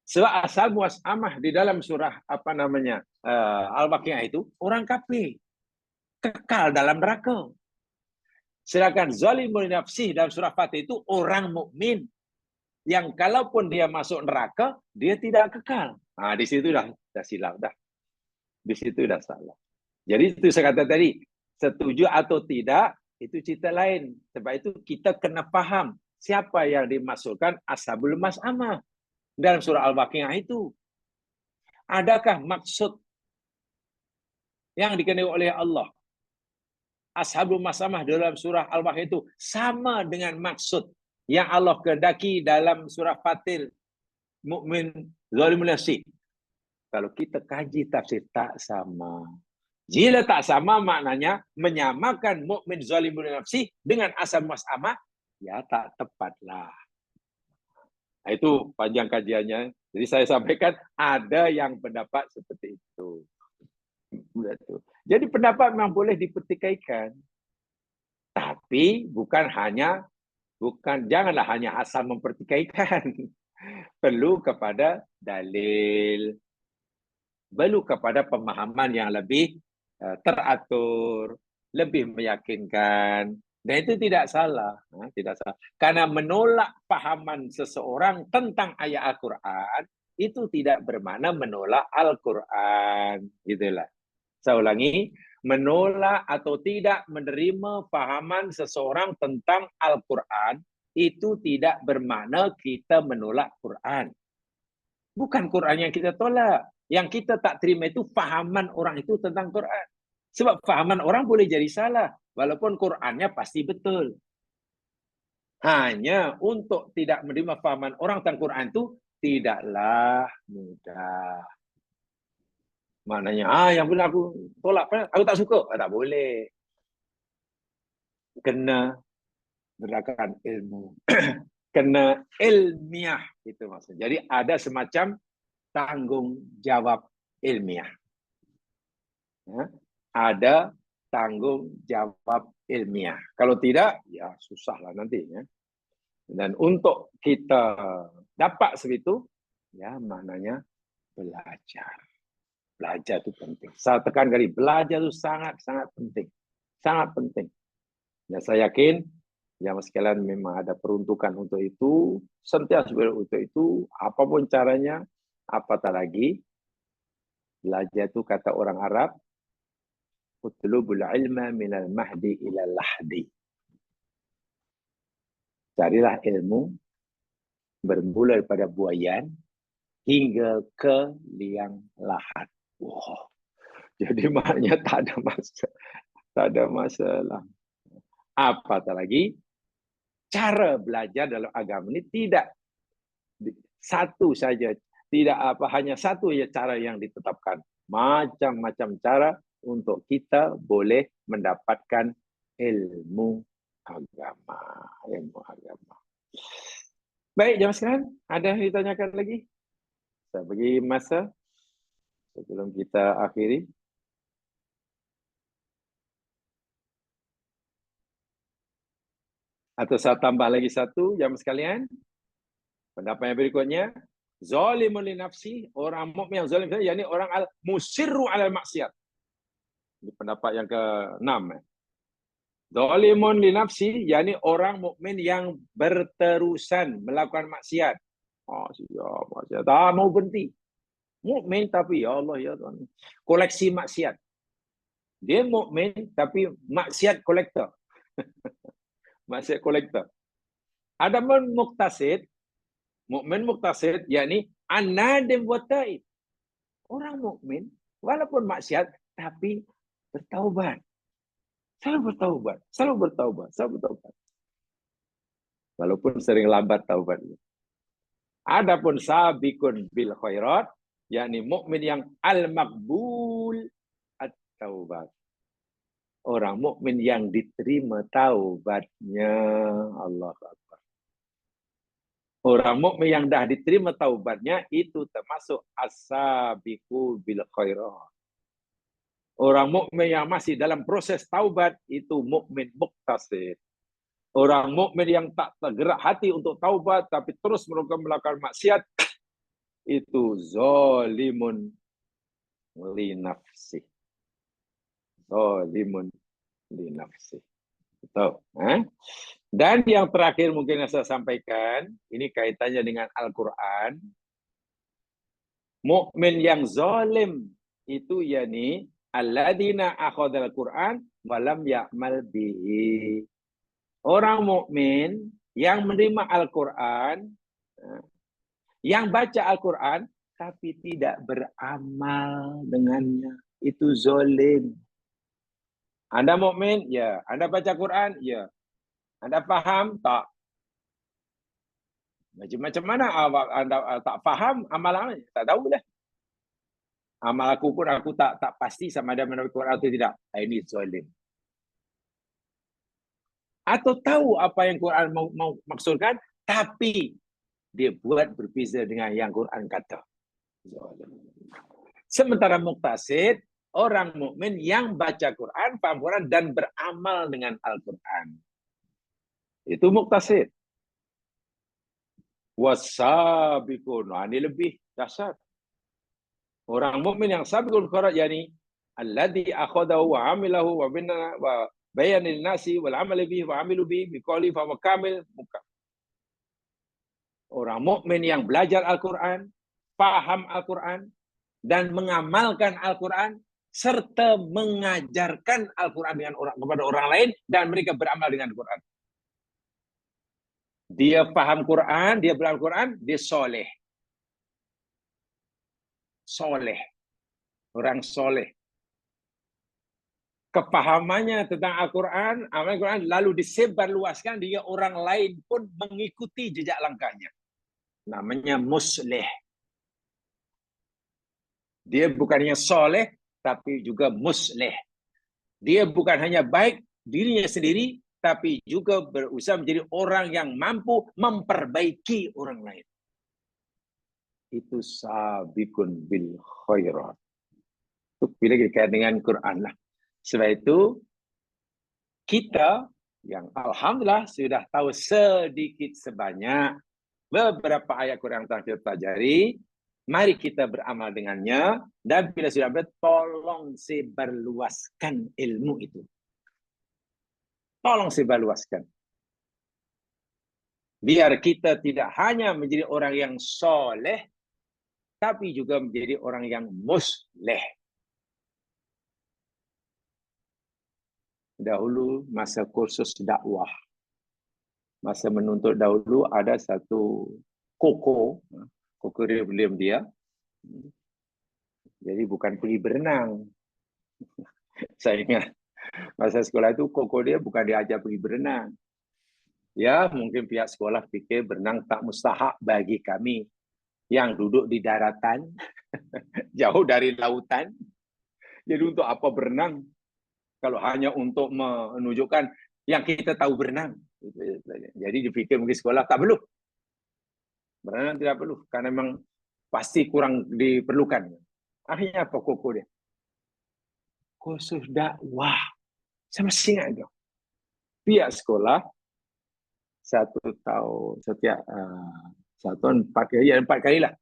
Speaker 1: Sebab ashabul mas'amah di dalam surah Al-Waqiah itu orang kafir, kekal dalam neraka. Sedangkan zalimun li nafsi dalam surah Fatih itu orang mukmin yang kalaupun dia masuk neraka, dia tidak kekal. Nah, di situ dah silap dah. Di situ dah salah. Jadi itu saya kata tadi, setuju atau tidak, itu cerita lain. Sebab itu kita kena faham siapa yang dimasukkan ashabul mas'amah dalam surah Al-Waqiah itu. Adakah maksud yang dikenai oleh Allah ashabul mas'amah dalam surah Al-Waqiah itu sama dengan maksud yang Allah kehendaki dalam surah Fatir mukmin zalimul nafsi? Kalau kita kaji tafsir tak sama. Jika tak sama maknanya menyamakan mukmin zalimul nafsi dengan ashab mas'amah, ya tak tepatlah. Nah, itu panjang kajiannya. Jadi saya sampaikan ada yang pendapat seperti itu. Jadi pendapat memang boleh dipertikaikan. Tapi janganlah hanya asal mempertikaikan. Perlu kepada dalil. Perlu kepada pemahaman yang lebih teratur, lebih meyakinkan. Dan itu tidak salah. Tidak salah. Karena menolak pahaman seseorang tentang ayat Al-Quran, itu tidak bermakna menolak Al-Quran. Itulah. Saya ulangi, menolak atau tidak menerima pahaman seseorang tentang Al-Quran, itu tidak bermakna kita menolak Quran. Bukan Quran yang kita tolak. Yang kita tak terima itu fahaman orang itu tentang Quran. Sebab fahaman orang boleh jadi salah. Walaupun Qurannya pasti betul. Hanya untuk tidak menerima fahaman orang tentang Quran itu tidaklah mudah. Maknanya, yang boleh aku tolak, aku tak suka. Tak boleh. Kena berdasarkan ilmu. Kena ilmiah. Itu maksudnya. Jadi ada semacam tanggungjawab ilmiah. Ya, ada tanggungjawab ilmiah. Kalau tidak, ya susahlah nanti. Ya. Dan untuk kita dapat segitu, ya maknanya belajar. Belajar itu penting. Saya tekan kali, belajar itu sangat-sangat penting. Sangat penting. Dan saya yakin, yang sekalian memang ada peruntukan untuk itu, sentiasa untuk itu, apapun caranya, apatah lagi, belajar itu kata orang Arab, utlubul ilma minal mahdi ilal lahdi. Carilah ilmu, bermula daripada buayan, hingga ke liang lahat. Wow. Jadi maknanya tak ada masalah. Apatah lagi, cara belajar dalam agama ini tidak satu saja. tidak apa hanya satu ya cara yang ditetapkan. Macam-macam cara untuk kita boleh mendapatkan ilmu agama. Ilmu agama. Baik, jamaah sekalian, ada yang ditanyakan lagi? Saya bagi masa sebelum kita akhiri. Atau saya tambah lagi satu, jamaah sekalian. Pendapat yang berikutnya, zalimun li nafsi, orang mukmin yang zalim, yakni orang al-musirru 'alal maksiat. Ini pendapat yang ke-6. Zalimun li nafsi, yakni orang mukmin yang berterusan melakukan maksiat. Oh, siap, maksiat. Tak mau berhenti. Mukmin tapi ya Allah ya Tuhan. Koleksi maksiat. Dia mukmin tapi maksiat kolektor. Maksiat kolektor. Adapun muktasid, mukmin muktasid yakni an-nadim wa taib. Orang mukmin walaupun maksiat tapi bertaubat. Selalu bertaubat, selalu bertaubat, selalu bertaubat. Walaupun sering lambat taubatnya. Adapun sabiqun bil khairat yakni mukmin yang al-maqbul at-taubat. Orang mukmin yang diterima taubatnya. Allah Akbar. Orang mukmin yang dah diterima taubatnya itu termasuk as-sabiqu bil khairat. Orang mukmin yang masih dalam proses taubat itu mukmin muqtasid. Orang mukmin yang tak tergerak hati untuk taubat tapi terus melakukan maksiat itu zalimun li nafsi. Zalimun li nafsi. Betul. Dan yang terakhir mungkin yang saya sampaikan, ini kaitannya dengan Al-Quran. Mukmin yang zalim itu yakni alladzina akhadhal Quran walam ya'mal bihi. Orang mukmin yang menerima Al-Quran, yang baca Al-Quran tapi tidak beramal dengannya, itu zalim. Anda mukmin? Ya. Anda baca Quran? Ya. Anda faham? Tak. Macam mana Anda tak faham amalan? Tak tahu dah. Amal aku pun aku tak pasti sama ada menurut Quran atau tidak. Ini zalim. Atau tahu apa yang Quran mau maksudkan, tapi dia buat berbeza dengan yang Quran kata. Zalim. Sementara muqtasid, orang mukmin yang baca Quran, paham Quran dan beramal dengan Al-Quran. Itu muqtasid. Wasabiqun. Ini lebih dahsyat. Orang mukmin yang sabiqul khairat yakni alladzi akhadahu wa amilahu wa binna wa bayana lin-nasi wal amali bihi wa amilu bihi biqauli fa kamil muka. Orang mukmin yang belajar Al-Quran, paham Al-Quran dan mengamalkan Al-Quran serta mengajarkan Al-Quran dengan kepada orang lain dan mereka beramal dengan Al-Quran. Dia paham Quran, dia belajar Quran, dia soleh. Soleh. Orang soleh. Kepahamannya tentang Al-Quran, amal Al-Quran lalu disebarluaskan dia orang lain pun mengikuti jejak langkahnya. Namanya musleh. Dia bukannya soleh, tapi juga musleh. Dia bukan hanya baik dirinya sendiri, tapi juga berusaha menjadi orang yang mampu memperbaiki orang lain. Itu sabiqun bil khairat. Itu bila dikait dengan Quran lah. Sebab itu, kita yang alhamdulillah sudah tahu sedikit sebanyak beberapa ayat Quran yang telah kita pelajari, mari kita beramal dengannya, dan bila sudah tolong sebarluaskan ilmu itu. Tolong sebarluaskan. Biar kita tidak hanya menjadi orang yang soleh, tapi juga menjadi orang yang musleh. Dahulu masa kursus dakwah, masa menuntut dahulu ada satu koko dia. Jadi bukan pergi berenang. Saya ingat masa sekolah itu koko dia bukan diajar pergi berenang. Ya, mungkin pihak sekolah fikir berenang tak mustahak bagi kami. yang duduk di daratan, jauh dari lautan. Jadi untuk apa berenang? Kalau hanya untuk menunjukkan yang kita tahu berenang. Jadi dipikir mungkin sekolah tak perlu. Berenang tidak perlu, karena memang pasti kurang diperlukan. Akhirnya apa koko dia? Khusus dakwah. Saya masih ingat itu. Pihak sekolah, 1 tahun, setiap 1 tahun 4 kali, ya 4 kali lah.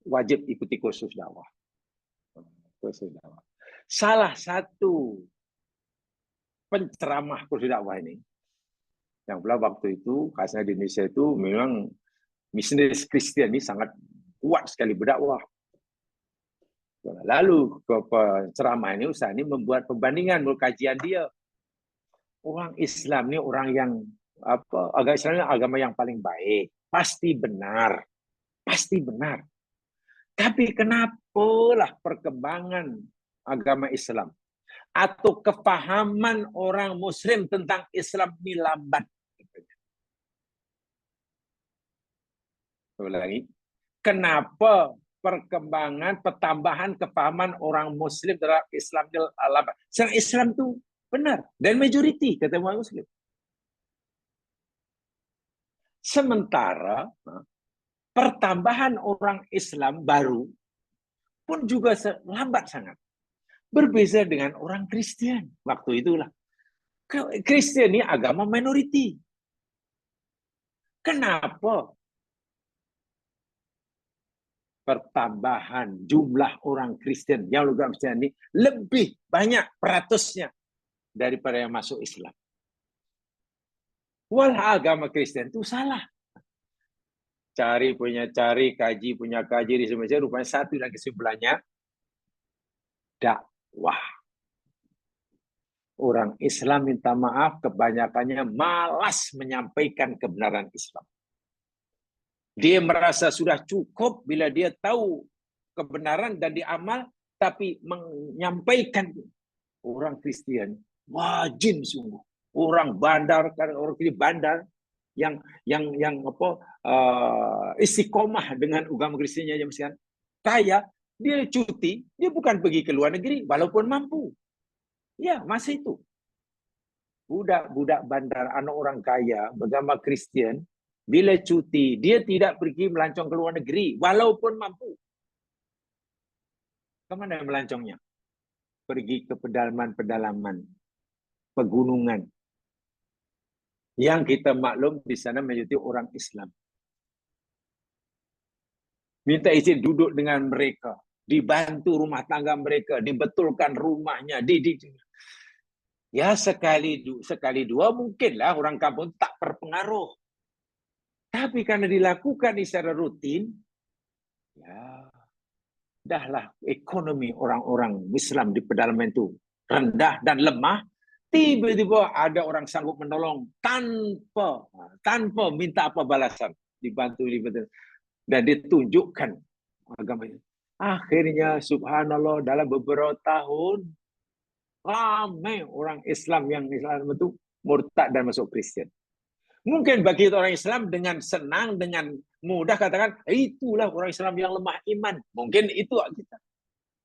Speaker 1: Wajib ikuti kursus dakwah. Kursus dakwah. Salah satu penceramah kursus dakwah ini, yang pula waktu itu, khasnya di Indonesia itu memang misionaris Kristen ini sangat kuat sekali berdakwah. Lalu ke penceramah ini, Ustaz ini membuat perbandingan menurut kajian dia. Orang Islam ini orang yang agama Islam ini agama yang paling baik, pasti benar, pasti benar. Tapi kenapalah perkembangan agama Islam atau kefahaman orang Muslim tentang Islam ini lambat? Lagi, kenapa perkembangan, pertambahan kefahaman orang Muslim terhadap Islam ini lambat? Sedangkan Islam itu benar dan majoriti kata orang Muslim. Sementara pertambahan orang Islam baru pun juga lambat sangat. Berbeza dengan orang Kristen waktu itulah. Kristen ini agama minoriti. Kenapa pertambahan jumlah orang Kristen yang agama Kristen ini lebih banyak peratusnya daripada yang masuk Islam? Walau agama Kristen itu salah. Cari, kaji, punya kaji, di semua rupanya satu dan kesimpulannya dakwah. Orang Islam minta maaf, kebanyakannya malas menyampaikan kebenaran Islam. Dia merasa sudah cukup bila dia tahu kebenaran dan diamal, tapi menyampaikan. Orang Kristen wajib sungguh. Orang bandar, orang Kristen bandar yang istiqomah dengan agama Kristennya yang kaya, dia cuti, dia bukan pergi ke luar negeri walaupun mampu. Ya, masih itu. Budak-budak bandar, anak orang kaya beragama Kristen, bila cuti, dia tidak pergi melancong ke luar negeri walaupun mampu. Kemana melancongnya? Pergi ke pedalaman-pedalaman, pegunungan. Yang kita maklum di sana menjadi orang Islam. Minta izin duduk dengan mereka, dibantu rumah tangga mereka, dibetulkan rumahnya, ya sekali dua mungkinlah orang kampung tak berpengaruh. Tapi karena dilakukan secara rutin, ya dahlah ekonomi orang-orang Islam di pedalaman itu rendah dan lemah. Tiba-tiba ada orang sanggup menolong tanpa minta apa balasan, dibantu dan ditunjukkan agamanya. Akhirnya subhanallah dalam beberapa tahun ramai orang Islam yang Islam itu murtad dan masuk Kristen. Mungkin bagi orang Islam dengan senang, dengan mudah katakan itulah orang Islam yang lemah iman. Mungkin itu kita.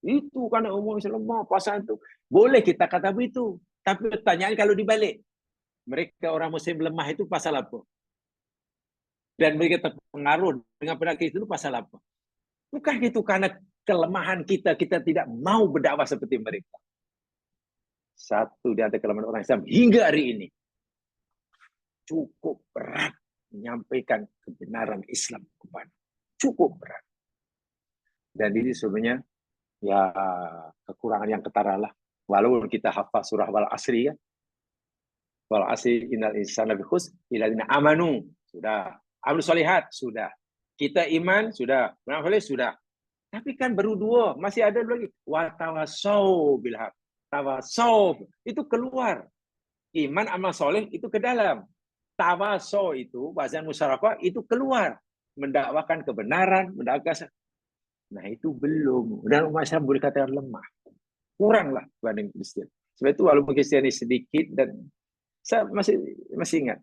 Speaker 1: Itu karena umum Islam lemah pasal itu. Boleh kita kata begitu. Tapi pertanyaan kalau dibalik, mereka orang Muslim lemah itu pasal apa? Dan mereka terpengaruh dengan penyakit itu pasal apa? Bukan itu karena kelemahan kita tidak mau berdakwah seperti mereka. Satu di antara kelemahan orang Islam hingga hari ini cukup berat menyampaikan kebenaran Islam kepada. Cukup berat. Dan ini sebenarnya ya kekurangan yang ketara lah. Walaupun kita hafal surah Wal Asri ya. Wal Asri innal insana lafi khusr illa alladziina amanu. Sudah. Amal sholihat sudah. Kita iman sudah. Beramal saleh sudah. Tapi kan baru 2, masih ada lagi. Wa tawassaw bil haq. Tawassaw itu keluar. Iman amal soleh itu ke dalam. Tawassaw itu wazan musyarakah itu keluar. Mendakwakan kebenaran, mendakwakan. Nah itu belum. Dan umat Islam boleh katakan lemah. Kuranglah dibanding Kristen. Sebab itu walaupun Kristen ini sedikit dan saya masih ingat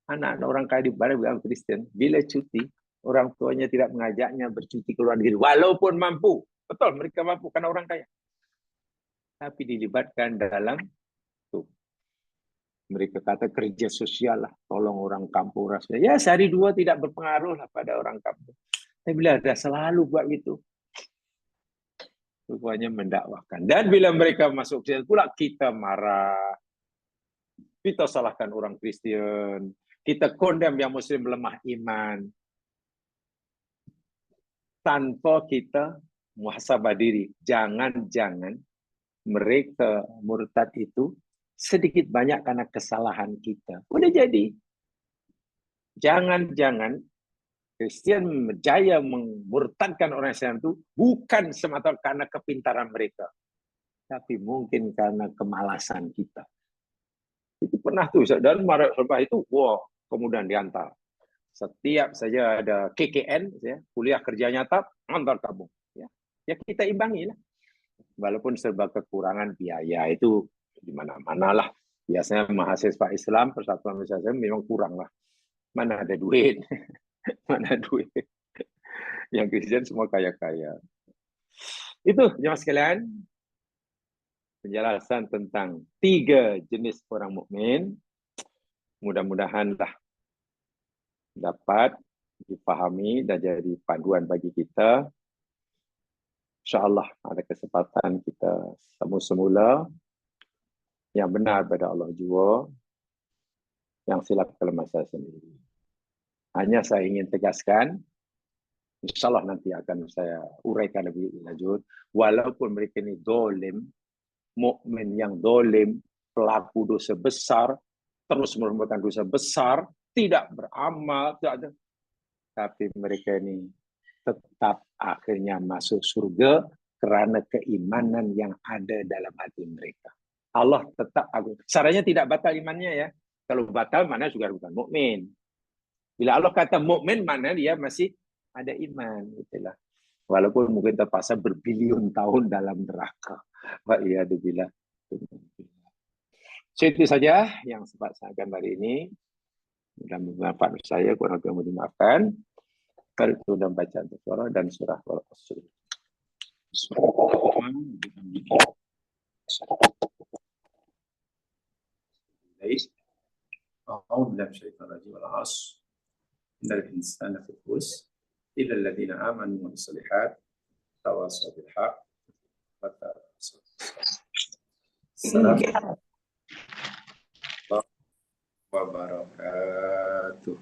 Speaker 1: anak-anak orang kaya di barat beragama Kristen bila cuti Orang tuanya tidak mengajaknya bercuti ke luar negeri. Walaupun mampu. Betul, mereka mampu karena orang kaya. Tapi dilibatkan dalam itu. Mereka kata kerja sosial lah. Tolong orang kampung rasanya. Ya sehari dua tidak berpengaruh lah pada orang kampung. Tapi bila ada selalu buat itu. Rupanya mendakwahkan. Dan bila mereka masuk Kristen pula, kita marah. Kita salahkan orang Kristen. Kita condemn yang Muslim lemah iman. Tanpa kita muhasabah diri. Jangan-jangan mereka murtad itu sedikit banyak karena kesalahan kita. Boleh jadi. Jangan-jangan Kristen berjaya memurtadkan orang Islam itu bukan semata karena kepintaran mereka. Tapi mungkin karena kemalasan kita. Itu pernah tuh, dan Maret itu, wah, kemudian diantar. Setiap saja ada KKN, ya, kuliah kerja nyata, antar kampung. Ya kita imbangi lah. Walaupun serba kekurangan biaya itu di mana-mana lah. Biasanya mahasiswa Islam, Persatuan Mahasiswa Islam memang kurang lah. Mana ada duit. Mana duit. Yang Kristen semua kaya-kaya. Itu jemaah sekalian. Penjelasan tentang 3 jenis orang mukmin. Mudah-mudahan dapat dipahami dan jadi panduan bagi kita. InsyaAllah ada kesempatan kita sambung semula. Yang benar pada Allah jua. Yang silap kelemahan saya sendiri. Hanya saya ingin tegaskan, InsyaAllah nanti akan saya uraikan lebih lanjut. Walaupun mereka ini dolim, mukmin yang dolim, pelaku dosa besar, terus melakukan dosa besar, tidak beramal, tidak ada. Tapi mereka ini tetap akhirnya masuk surga karena keimanan yang ada dalam hati mereka. Allah tetap agung. Caranya tidak batal imannya ya. Kalau batal mana juga bukan mukmin. Bila Allah kata mukmin mana dia masih ada iman, itulah. Walaupun mungkin terpaksa berbilion tahun dalam neraka. Wa'iyadzubillah. So, itu saja yang sempat saya akan hari ini. Dan bermanfaat saya, kurang lebih dimaafkan. Kalau itu sudah baca surah dan surah Al-Asr. أعوذ بالله من الشيطان الرجيم والعصر إن الإنسان في خسر إلا الذين آمنوا وعملوا الصالحات وتواصوا بالحق وتواصوا بالصبر. السلام عليكم ورحمة الله وبركاته.